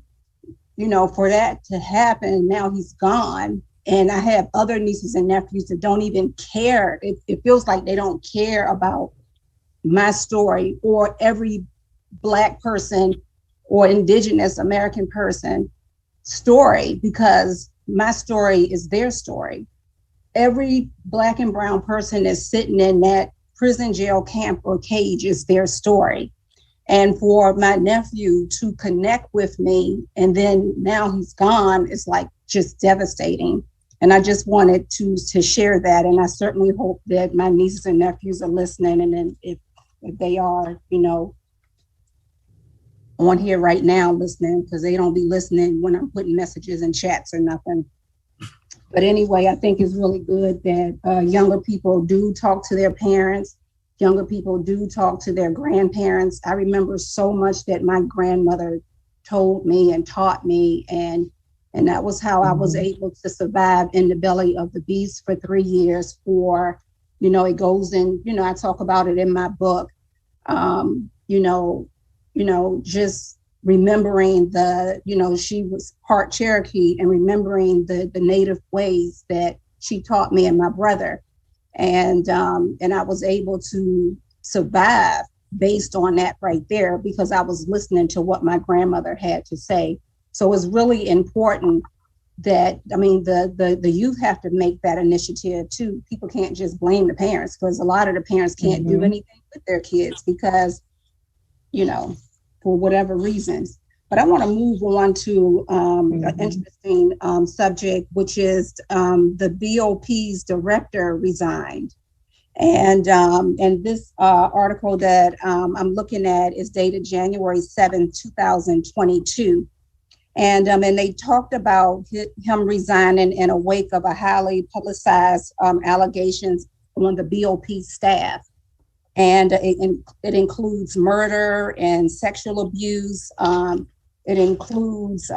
for that to happen, now he's gone. And I have other nieces and nephews that don't even care. It feels like they don't care about my story or every Black person or indigenous American person story, because my story is their story. Every Black and brown person that's sitting in that prison, jail, camp, or cage is their story. And for my nephew to connect with me, and then now he's gone, it's like just devastating. And I just wanted to share that. And I certainly hope that my nieces and nephews are listening. And then if they are, you know, on here right now listening, because they don't be listening when I'm putting messages in chats or nothing. But anyway, I think it's really good that younger people do talk to their parents. Younger people do talk to their grandparents. I remember so much that my grandmother told me and taught me, and that was how I was able to survive in the belly of the beast for 3 years. For, you know, it goes in, you know, I talk about it in my book. Just remembering the, you know, she was part Cherokee, and remembering the native ways that she taught me and my brother. And I was able to survive based on that right there, because I was listening to what my grandmother had to say. So it's really important that, I mean, the youth have to make that initiative too. People can't just blame the parents, because a lot of the parents can't do anything with their kids because, you know, for whatever reasons. But I want to move on to an interesting subject, which is the BOP's director resigned. And this article that I'm looking at is dated January 7th, 2022. And they talked about him resigning in a wake of a highly publicized allegations on the BOP staff. And it includes murder and sexual abuse. It includes,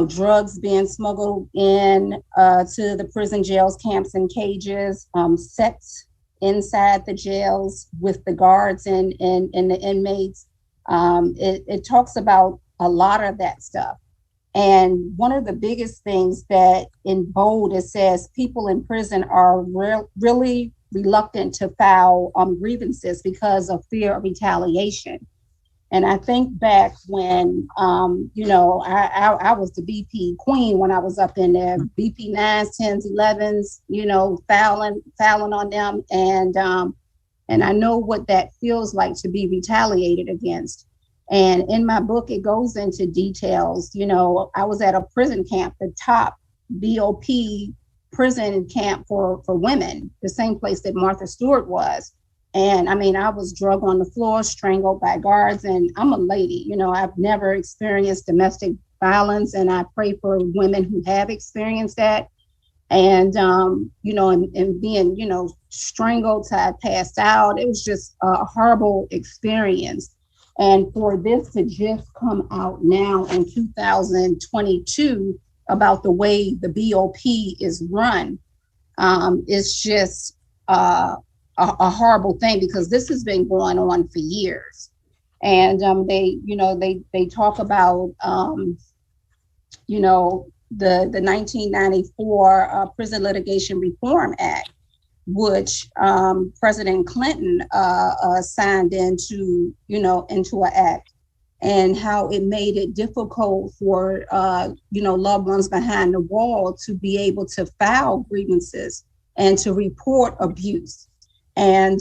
drugs being smuggled in to the prison jails, camps, and cages, sex inside the jails with the guards and the inmates. It talks about a lot of that stuff. And one of the biggest things that in bold, it says people in prison are really reluctant to file grievances because of fear of retaliation. And I think back when, I was the BP queen when I was up in there, BP 9s, 10s, 11s, fouling on them. And I know what that feels like to be retaliated against. And in my book, it goes into details. You know, I was at a prison camp, the top BOP prison camp for women, the same place that Martha Stewart was. And I mean, I was drugged on the floor, strangled by guards, and I'm a lady. You know, I've never experienced domestic violence, and I pray for women who have experienced that. And, and being, strangled till I passed out, it was just a horrible experience. And for this to just come out now in 2022 about the way the BOP is run, is just a horrible thing, because this has been going on for years. And they talk about, the 1994 Prison Litigation Reform Act, which President Clinton signed into an act, and how it made it difficult for loved ones behind the wall to be able to file grievances and to report abuse. And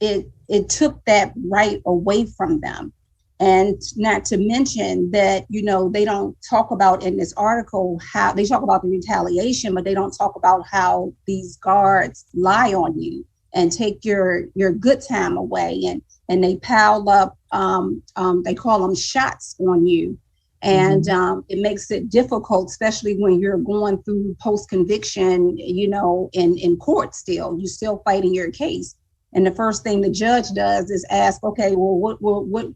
it took that right away from them. And not to mention that, they don't talk about in this article how they talk about the retaliation, but they don't talk about how these guards lie on you and take your good time away. And they pile up, they call them shots on you. And it makes it difficult, especially when you're going through post-conviction, in court still. You're still fighting your case. And the first thing the judge does is ask, okay, well,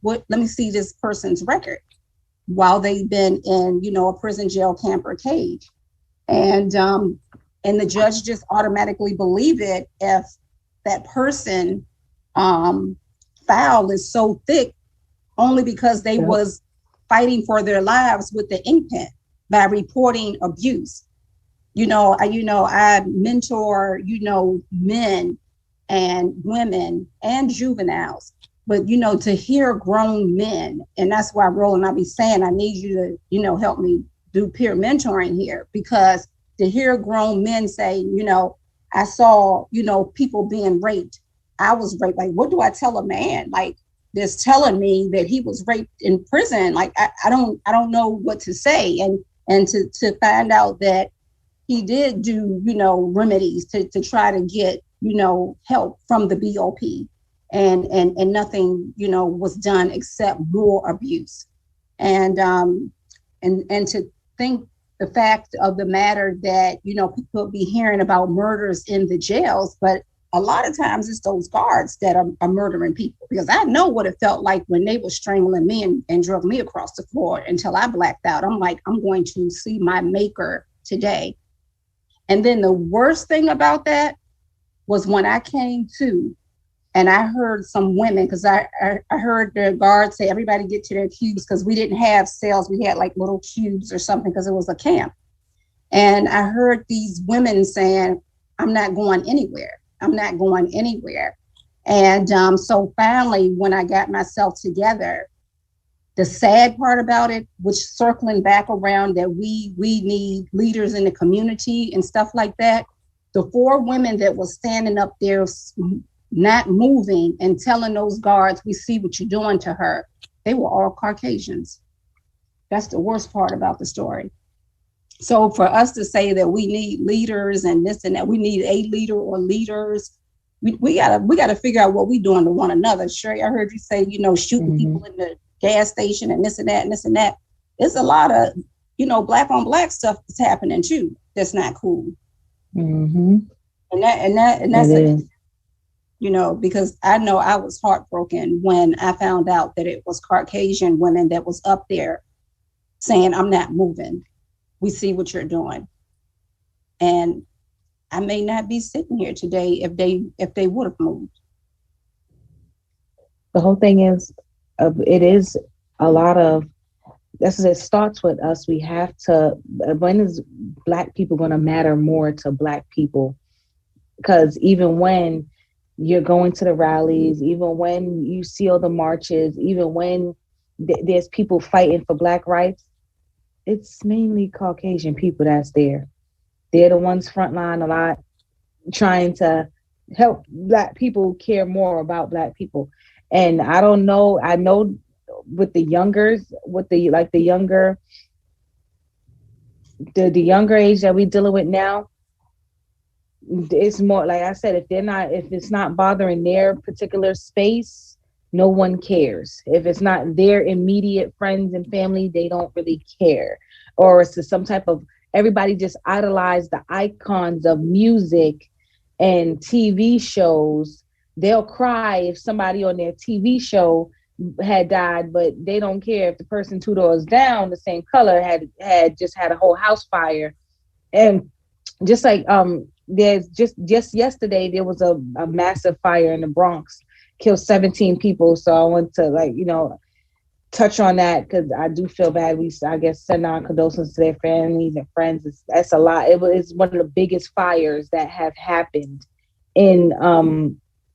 what, let me see this person's record while they've been in, a prison, jail, camp, or cage. And the judge just automatically believe it if that person file is so thick, only because they was fighting for their lives with the ink pen by reporting abuse. I mentor, men and women and juveniles. but to hear grown men, and that's why Roland, I'll be saying I need you to help me do peer mentoring here, because to hear grown men say, I saw people being raped, I was raped. Like, what do I tell a man like this telling me that he was raped in prison? Like, I don't know what to say. And to find out that he did do remedies to try to get help from the BOP, and nothing was done except more abuse. And to think the fact of the matter that people be hearing about murders in the jails, but a lot of times it's those guards that are murdering people, because I know what it felt like when they were strangling me and drug me across the floor until I blacked out. I'm like, I'm going to see my maker today. And then the worst thing about that was when I came to, and I heard some women, because I heard the guards say, everybody get to their cubes, because we didn't have cells. We had like little cubes or something, because it was a camp. And I heard these women saying, I'm not going anywhere. I'm not going anywhere. And so finally, when I got myself together, the sad part about it, which circling back around that we need leaders in the community and stuff like that, the 4 women that was standing up there not moving and telling those guards, we see what you're doing to her, they were all Caucasians. That's the worst part about the story. So for us to say that we need leaders and this and that, we need a leader or leaders, we gotta figure out what we're doing to one another. Sherry, I heard you say, shooting people in the gas station and this and that and this and that. There's a lot of, black on black stuff that's happening too. That's not cool. Mm-hmm. And that's because I know I was heartbroken when I found out that it was Caucasian women that was up there saying, I'm not moving. We see what you're doing. And I may not be sitting here today if they would have moved. The whole thing is, it is a lot of, it starts with us. We have to, when is Black people going to matter more to Black people? Because even when you're going to the rallies, even when you see all the marches, even when there's people fighting for Black rights, it's mainly Caucasian people that's there. They're the ones frontline a lot, trying to help Black people care more about Black people. And I don't know, I know with the youngers, with the younger age that we dealing with now, it's more, like I said, if it's not bothering their particular space, no one cares. If it's not their immediate friends and family, they don't really care. Or it's some type of, everybody just idolize the icons of music and TV shows. They'll cry if somebody on their TV show had died, but they don't care if the person 2 doors down, the same color, had just had a whole house fire. And just like there's just yesterday there was a massive fire in the Bronx, killed 17 people. So I want to touch on that, because I do feel bad. I guess send our condolences to their families and friends. That's a lot. It's one of the biggest fires that have happened in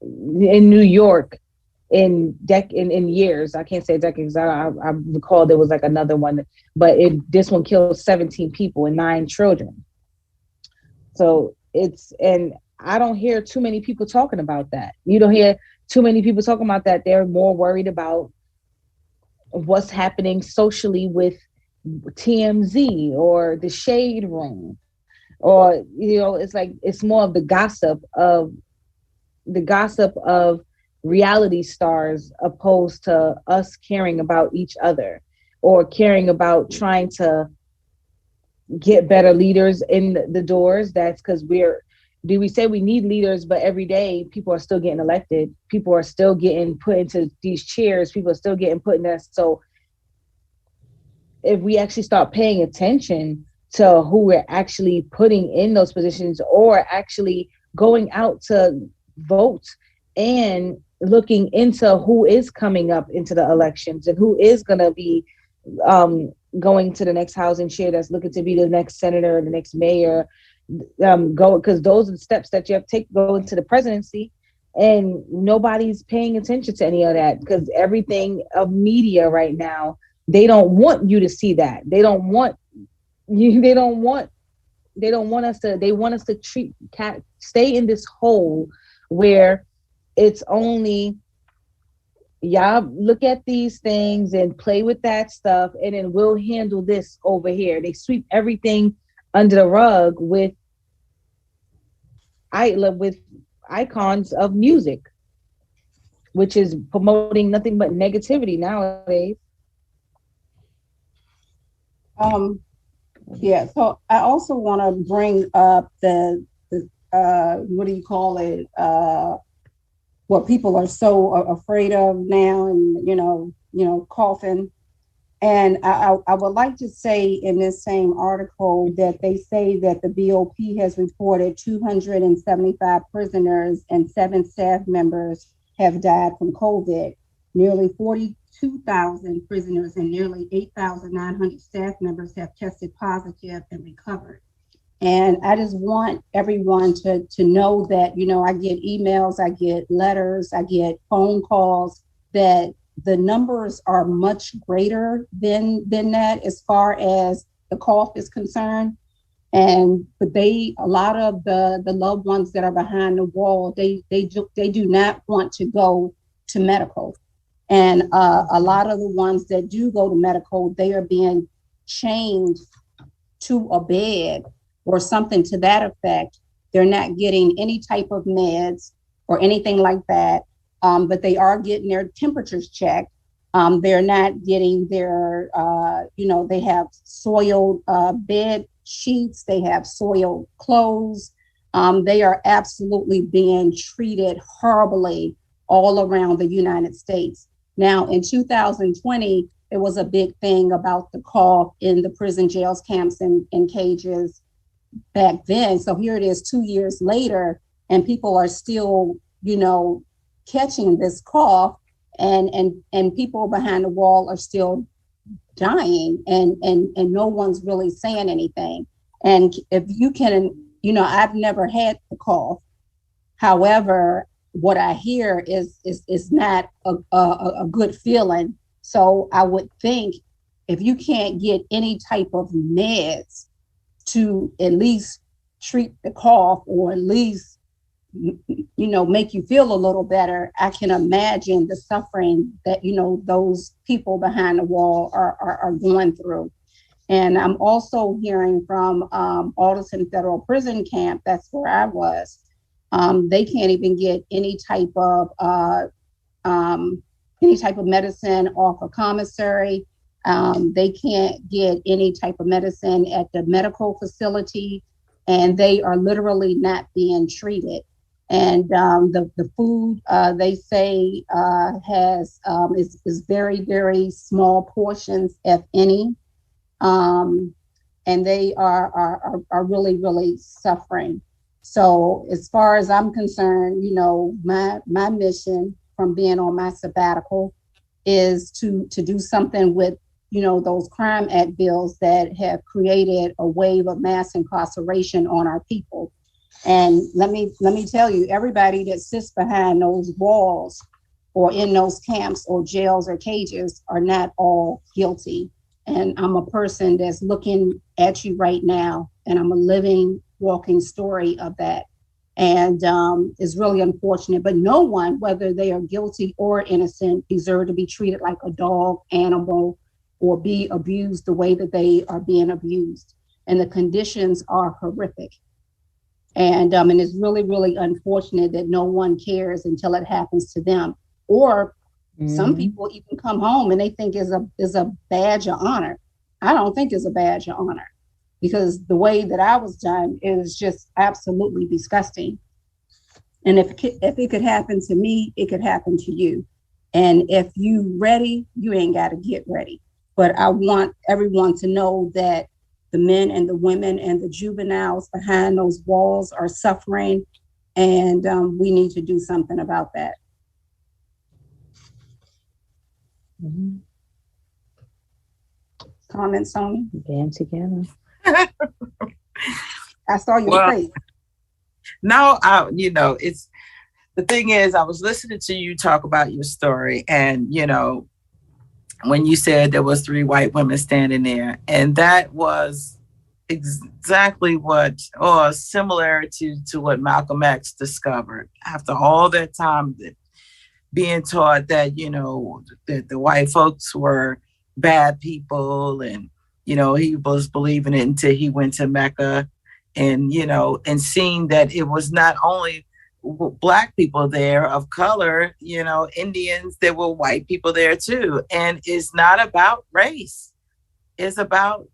New York in years. I can't say decades. I recall there was like another one, but this one killed 17 people and 9 children. So and I don't hear too many people talking about that. You don't hear too many people talking about that. They're more worried about what's happening socially with TMZ or the Shade Room, or it's like, it's more of the gossip of reality stars, opposed to us caring about each other or caring about trying to get better leaders in the doors. That's because we say we need leaders, but every day people are still getting elected. People are still getting put into these chairs. People are still getting put in that. So if we actually start paying attention to who we're actually putting in those positions, or actually going out to vote and looking into who is coming up into the elections and who is going to be going to the next housing chair, that's looking to be the next senator, the next mayor, because those are the steps that you have to take going to the presidency. And nobody's paying attention to any of that because everything of media right now, they don't want you to see that. They don't want you, they don't want us to, they want us to stay in this hole where it's only y'all look at these things and play with that stuff, and then we'll handle this over here. They sweep everything under the rug with icons of music, which is promoting nothing but negativity nowadays. Yeah, so I also want to bring up the what do you call it? What people are so afraid of now, and coughing. And I would like to say in this same article that they say that the BOP has reported 275 prisoners and 7 staff members have died from COVID. Nearly 42,000 prisoners and nearly 8,900 staff members have tested positive and recovered. And I just want everyone to know that, I get emails, I get letters, I get phone calls, that the numbers are much greater than that as far as the cough is concerned. But a lot of the loved ones that are behind the wall, they do not want to go to medical. And a lot of the ones that do go to medical, they are being chained to a bed or something to that effect. They're not getting any type of meds or anything like that, but they are getting their temperatures checked. They're not getting their, they have soiled bed sheets, they have soiled clothes. They are absolutely being treated horribly all around the United States. Now, in 2020, it was a big thing about the cough in the prison jails, camps, and cages back then. So here it is 2 years later, and people are still, catching this cough, and people behind the wall are still dying, and no one's really saying anything. And if you can, I've never had the cough. However, what I hear is not a good feeling. So I would think if you can't get any type of meds to at least treat the cough, or at least, make you feel a little better, I can imagine the suffering that, those people behind the wall are going through. And I'm also hearing from Alderson Federal Prison Camp, that's where I was. They can't even get any type of medicine off a commissary. They can't get any type of medicine at the medical facility, and they are literally not being treated. And the food, they say, is very, very small portions, if any. And they are really, really suffering. So as far as I'm concerned, my mission from being on my sabbatical is to do something with, those crime act bills that have created a wave of mass incarceration on our people. And let me tell you, everybody that sits behind those walls or in those camps or jails or cages are not all guilty. And I'm a person that's looking at you right now, and I'm a living, walking story of that. And it's really unfortunate, but no one, whether they are guilty or innocent, deserve to be treated like a dog, animal, or be abused the way that they are being abused. And the conditions are horrific. And it's really, really unfortunate that no one cares until it happens to them. Or some people even come home and they think is a badge of honor. I don't think it's a badge of honor, because the way that I was done is just absolutely disgusting. And if it could happen to me, it could happen to you. And if you ready, you ain't got to get ready. But I want everyone to know that the men and the women and the juveniles behind those walls are suffering, and we need to do something about that. Comments, Sonia? Band together. I saw your face. No, it's the thing is, I was listening to you talk about your story, and when you said there was 3 white women standing there, and that was exactly what, or similar to what Malcolm X discovered after all that time being taught that, that the white folks were bad people, and, he was believing it until he went to Mecca, and, and seeing that it was not only Black people there of color, Indians, there were white people there too. And it's not about race. It's about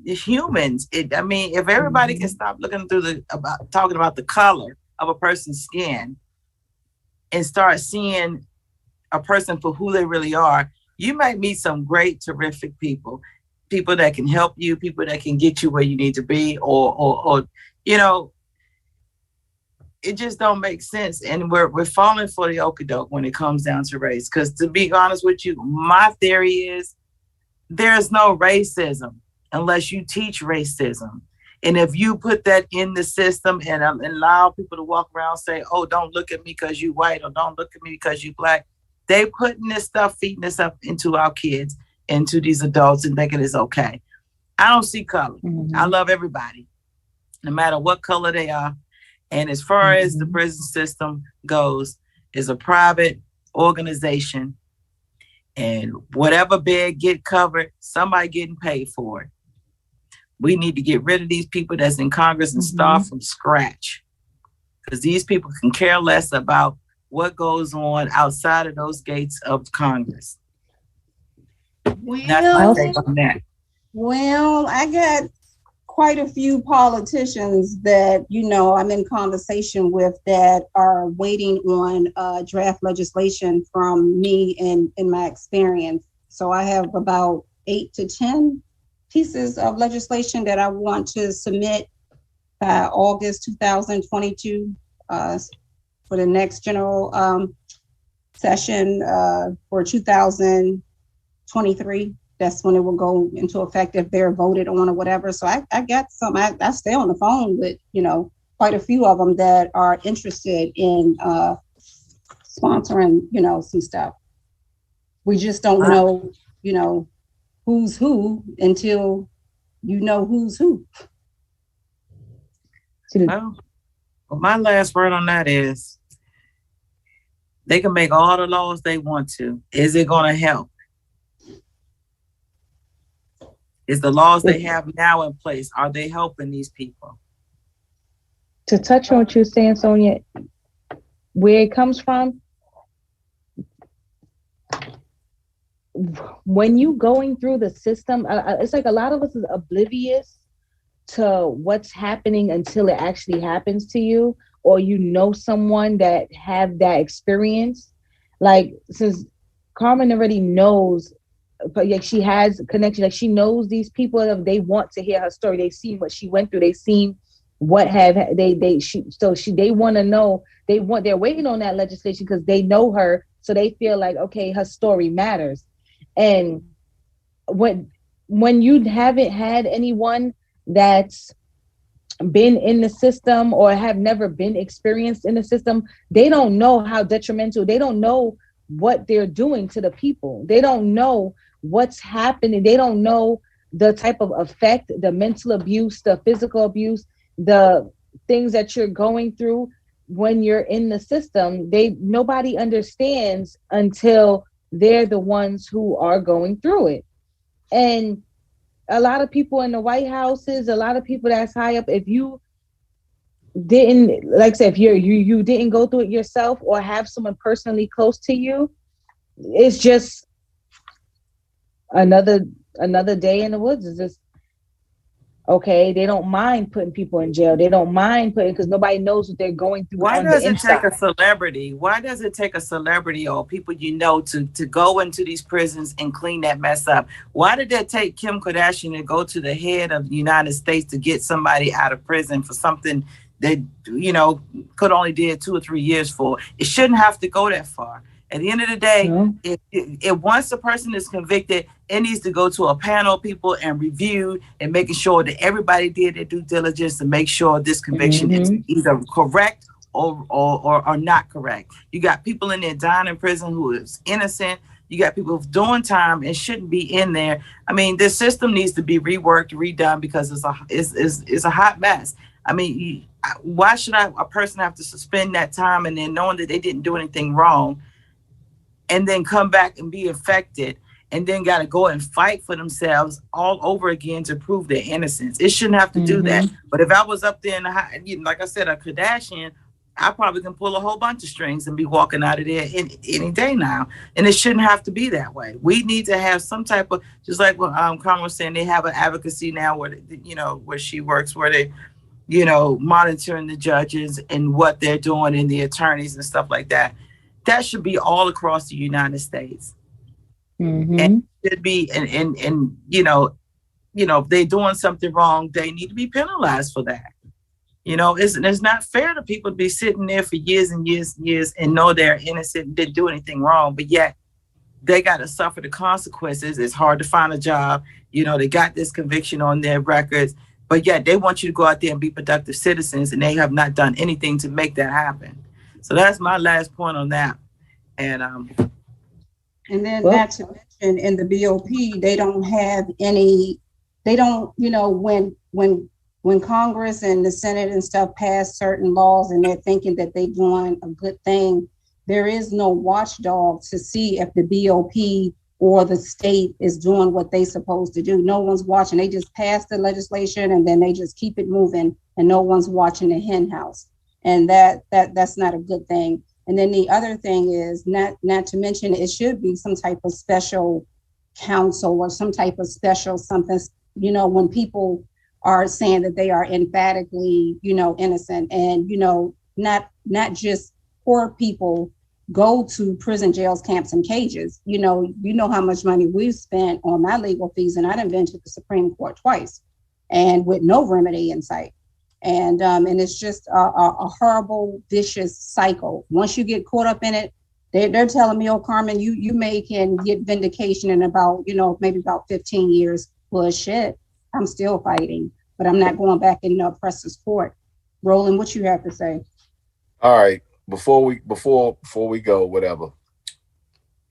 humans. If everybody can stop looking through talking about the color of a person's skin and start seeing a person for who they really are, you might meet some great, terrific people that can help you, people that can get you where you need to be, or it just don't make sense. And we're falling for the okie-doke when it comes down to race. Because to be honest with you, my theory is there's no racism unless you teach racism. And if you put that in the system and allow people to walk around and say, oh, don't look at me because you white, or don't look at me because you Black, they putting this stuff, feeding this up into our kids, into these adults, and thinking it's okay. I don't see color. I love everybody, no matter what color they are. And as far as the prison system goes, is a private organization, and whatever bed get covered, somebody getting paid for it. We need to get rid of these people that's in Congress and start from scratch, because these people can care less about what goes on outside of those gates of Congress. That's my take on that. Well, I got quite a few politicians that, I'm in conversation with that are waiting on draft legislation from me in my experience. So I have about 8 to 10 pieces of legislation that I want to submit by August 2022 for the next general session for 2023. That's when it will go into effect if they're voted on or whatever. So I got some, I stay on the phone with, quite a few of them that are interested in sponsoring, some stuff. We just don't know, who's who until you know who's who. Well, my last word on that is they can make all the laws they want to. Is it going to help? Is the laws they have now in place, are they helping these people? To touch on what you're saying, Sonia, where it comes from, when you going through the system, it's like a lot of us is oblivious to what's happening until it actually happens to you, or someone that have that experience. Like, since Carmen already knows, but like she has connection, like she knows these people, they want to hear her story. They've seen what she went through. They've seen what they want to know. They're waiting on that legislation because they know her. So they feel like, okay, her story matters. And when you haven't had anyone that's been in the system or have never been experienced in the system, they don't know how detrimental, they don't know what they're doing to the people. They don't know what's happening. They don't know the type of effect, the mental abuse, the physical abuse, the things that you're going through when you're in the system. Nobody understands until they're the ones who are going through it. And a lot of people in the White Houses, a lot of people that's high up, if you didn't, like I said, if you didn't go through it yourself or have someone personally close to you, it's just another day in the woods. It's just, okay, they don't mind putting people in jail. They don't mind because nobody knows what they're going through. Why does it take a celebrity? Why does it take a celebrity or people to go into these prisons and clean that mess up? Why did that take Kim Kardashian to go to the head of the United States to get somebody out of prison for something that, could only did 2 or 3 years for? It shouldn't have to go that far. At the end of the day, if once a person is convicted, it needs to go to a panel of people and review and making sure that everybody did their due diligence to make sure this conviction is either correct or are not correct. You got people in there dying in prison who is innocent. You got people doing time and shouldn't be in there. I mean, this system needs to be reworked, redone, because it's a hot mess. I mean, why should a person have to suspend that time and then knowing that they didn't do anything wrong, and then come back and be affected, and then got to go and fight for themselves all over again to prove their innocence? It shouldn't have to do that. But if I was up there in like I said, a Kardashian, I probably can pull a whole bunch of strings and be walking out of there any day now. And it shouldn't have to be that way. We need to have some type of, just like what Carmen was saying, they have an advocacy now where, where she works, where they, monitoring the judges and what they're doing and the attorneys and stuff like that. That should be all across the United States. And it should be, and if they're doing something wrong, they need to be penalized for that. It's not fair to people to be sitting there for years and years and years and know they're innocent, didn't do anything wrong, but yet they got to suffer the consequences. It's hard to find a job. They got this conviction on their records, but yet they want you to go out there and be productive citizens, and they have not done anything to make that happen. So that's my last point on that. And then not to mention in the BOP, they don't have any, when Congress and the Senate and stuff pass certain laws and they're thinking that they're doing a good thing, there is no watchdog to see if the BOP or the state is doing what they're supposed to do. No one's watching. They just pass the legislation and then they just keep it moving, and no one's watching the hen house. And that's not a good thing. And then the other thing is, not to mention, it should be some type of special counsel or some type of special something, when people are saying that they are emphatically, innocent, and, not just poor people go to prison, jails, camps, and cages. You know how much money we've spent on my legal fees, and I done been to the Supreme Court twice, and with no remedy in sight. And it's just a horrible, vicious cycle. Once you get caught up in it, they're telling me, oh, Carmen, you may can get vindication in about, maybe about 15 years. Well, shit, I'm still fighting, but I'm not going back in the oppressor's court. Roland, what you have to say? All right. Before we go, whatever,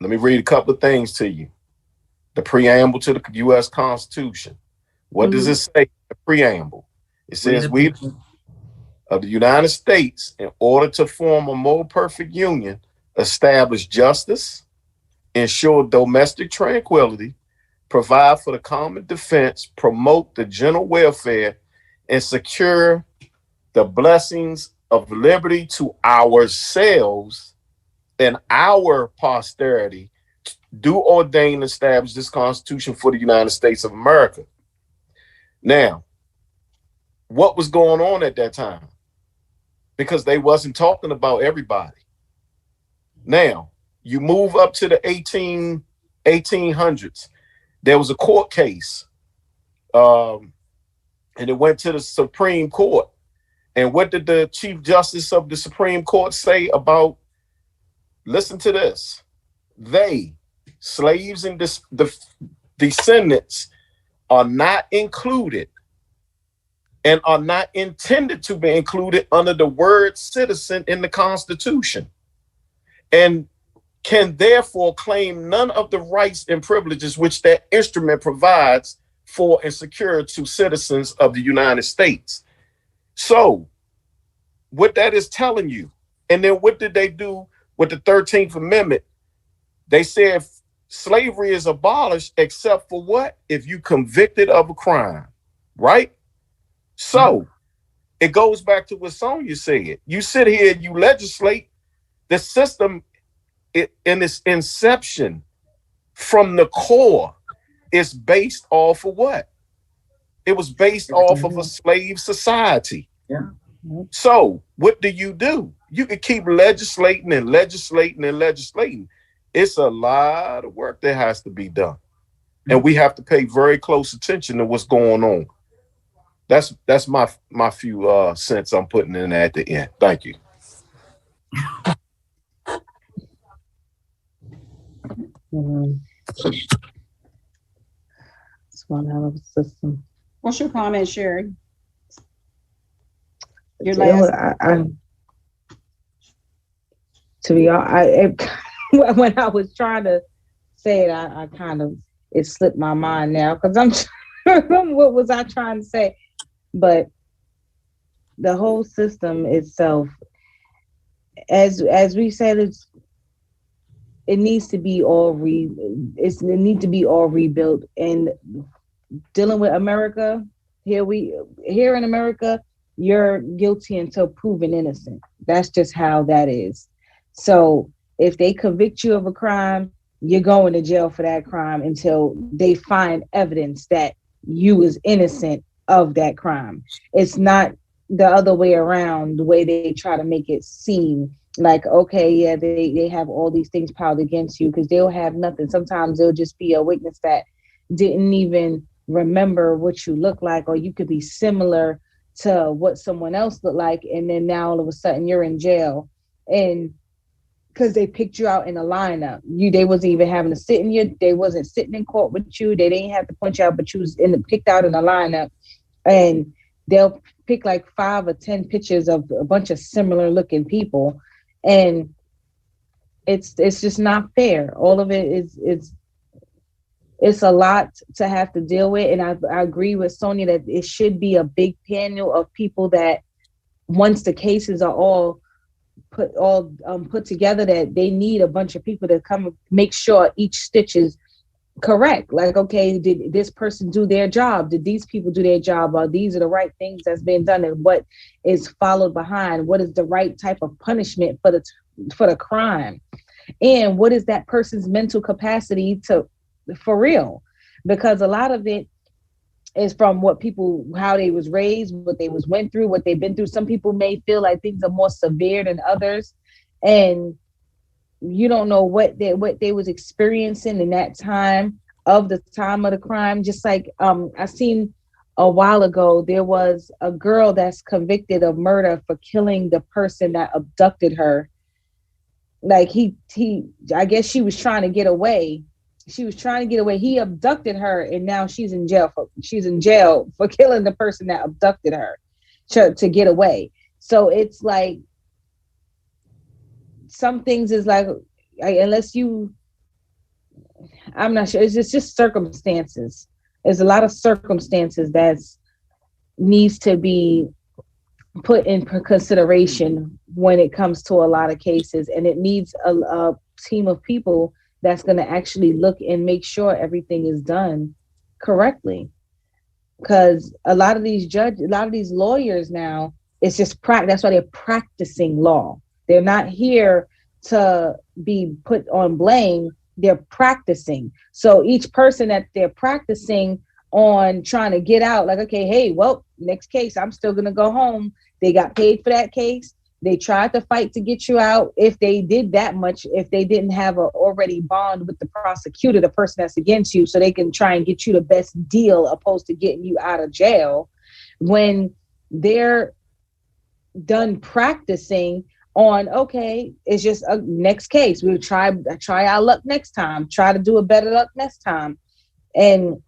let me read a couple of things to you. The preamble to the U.S. Constitution. What does it say in the preamble? It says, we of the United States, in order to form a more perfect union, establish justice, ensure domestic tranquility, provide for the common defense, promote the general welfare, and secure the blessings of liberty to ourselves and our posterity, do ordain and establish this Constitution for the United States of America. Now, what was going on at that time? Because they wasn't talking about everybody. Now, you move up to the 1800s. There was a court case, and it went to the Supreme Court. And what did the Chief Justice of the Supreme Court say about, listen to this, they, slaves and the descendants, are not included and are not intended to be included under the word citizen in the Constitution, and can therefore claim none of the rights and privileges which that instrument provides for and secure to citizens of the United States. So what that is telling you, and then what did they do with the 13th Amendment? They said slavery is abolished except for what? If you convicted of a crime, right? So it goes back to what Sonia said. You sit here, you legislate the system in its inception from the core is based off of what? It was based off of a slave society. Yeah. So what do? You can keep legislating and legislating and legislating. It's a lot of work that has to be done. And we have to pay very close attention to what's going on. That's my few cents I'm putting in at the end. Thank you. It's one hell of a system. What's your comment, Sherry? Your You know, last. To be honest, when I was trying to say it, I kind of, it slipped my mind now because what was I trying to say? But the whole system itself, as we said, it needs to be all rebuilt. And dealing with America, here in America, you're guilty until proven innocent. That's just how that is. So if they convict you of a crime, you're going to jail for that crime until they find evidence that you was innocent of that crime. It's not the other way around, the way they try to make it seem like, okay, yeah, they have all these things piled against you, because they'll have nothing. Sometimes they'll just be a witness that didn't even remember what you look like, or you could be similar to what someone else looked like, and then now all of a sudden you're in jail, and because they picked you out in a lineup, they wasn't even having to sit in they wasn't sitting in court with you, they didn't have to punch out, but you was picked out in a lineup, and they'll pick like 5 or 10 pictures of a bunch of similar looking people, and it's just not fair. All of it is it's a lot to have to deal with. And I agree with Sonia that it should be a big panel of people that once the cases are all put together, that they need a bunch of people to come and make sure each stitch is correct. Like, okay, did this person do their job? Did these people do their job? Or these are the right things that's been done, and what is followed behind? What is the right type of punishment for the crime? And what is that person's mental capacity for real? Because a lot of it is from how they was raised, what they went through, what they've been through. Some people may feel like things are more severe than others, and you don't know what they was experiencing in that time of the crime. Just like I seen a while ago, there was a girl that's convicted of murder for killing the person that abducted her. Like I guess she was trying to get away. He abducted her, and now she's in jail for killing the person that abducted her to get away. So it's like, some things is like, I'm not sure. It's just circumstances. There's a lot of circumstances that needs to be put in consideration when it comes to a lot of cases, and it needs a team of people that's going to actually look and make sure everything is done correctly. Because a lot of these lawyers now, it's just that's why they're practicing law. They're not here to be put on blame. They're practicing. So each person that they're practicing on trying to get out, like, okay, hey, well, next case, I'm still going to go home. They got paid for that case. They tried to fight to get you out. If they did that much, if they didn't have a already bond with the prosecutor, the person that's against you, so they can try and get you the best deal opposed to getting you out of jail. When they're done practicing on, okay, it's just a next case, we'll try our luck next time, try to do a better luck next time. And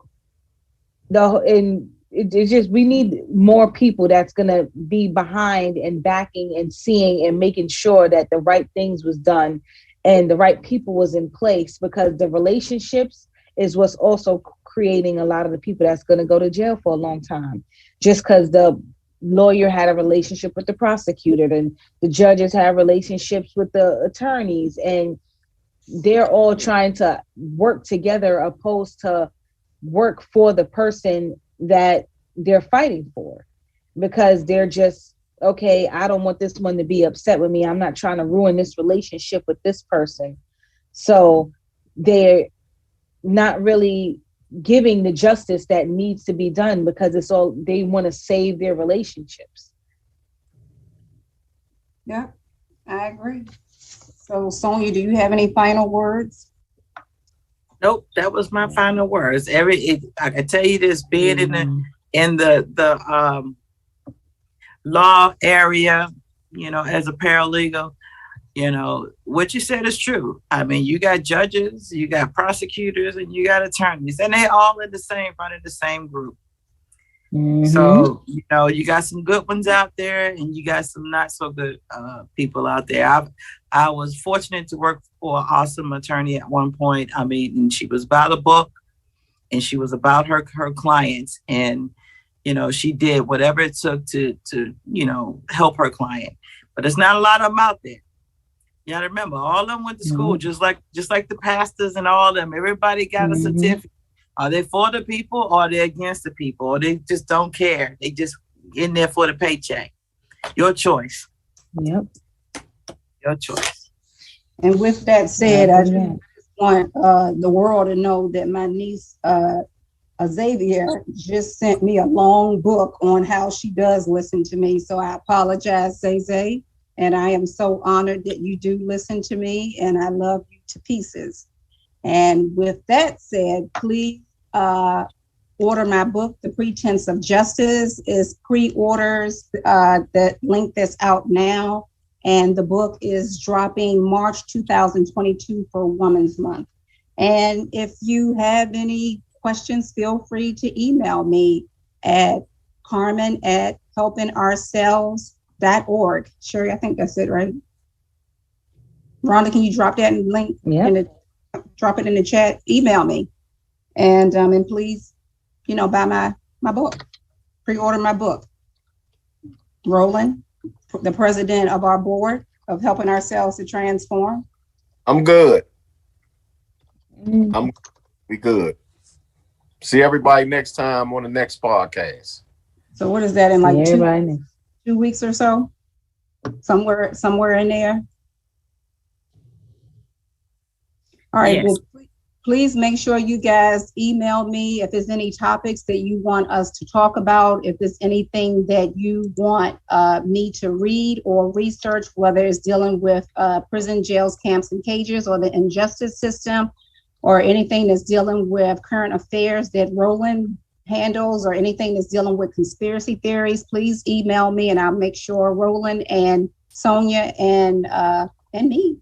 it's just, we need more people that's going to be behind and backing and seeing and making sure that the right things was done and the right people was in place, because the relationships is what's also creating a lot of the people that's going to go to jail for a long time. Just because the lawyer had a relationship with the prosecutor, and the judges have relationships with the attorneys, and they're all trying to work together opposed to work for the person that they're fighting for, because they're just, okay, I don't want this one to be upset with me. I'm not trying to ruin this relationship with this person. So they're not really giving the justice that needs to be done, because it's all, they want to save their relationships. Yeah, I agree. So Sonia, do you have any final words? Nope, that was my final words. I can tell you this, being in the law area, as a paralegal, what you said is true. I mean, you got judges, you got prosecutors, and you got attorneys, and they all in the same front of the same group. So, you got some good ones out there and you got some not so good people out there. I was fortunate to work for an awesome attorney at one point. I mean, and she was about a book and she was about her clients. And, she did whatever it took to help her client. But there's not a lot of them out there. You gotta remember, all of them went to school, just like the pastors and all of them. Everybody got a certificate. Are they for the people or are they against the people? Or they just don't care? They just in there for the paycheck. Your choice. Yep. Your choice. And with that said, I just want the world to know that my niece, Xavier, just sent me a long book on how she does listen to me. So I apologize, Zay. And I am so honored that you do listen to me, and I love you to pieces. And with that said, please order my book, The Pretense of Justice. Is pre-orders, that link that's out now. And the book is dropping March 2022 for Women's Month. And if you have any questions, feel free to email me at carmen@helpingourselves.org. Sherry, I think that's it, right? Rhonda, can you drop that link? Yeah. Drop it in the chat. Email me, and please, buy my book. Pre-order my book. Roland, the president of our board of Helping Ourselves to Transform. I'm good. We good. See everybody next time on the next podcast. So what is that in like 2 weeks or so? Somewhere in there. All right. Yes. Well, please make sure you guys email me if there's any topics that you want us to talk about, if there's anything that you want me to read or research, whether it's dealing with prison, jails, camps, and cages, or the injustice system, or anything that's dealing with current affairs that Roland handles, or anything that's dealing with conspiracy theories. Please email me, and I'll make sure Roland and Sonia and me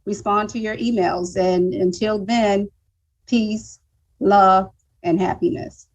respond to your emails. And until then, peace, love, and happiness.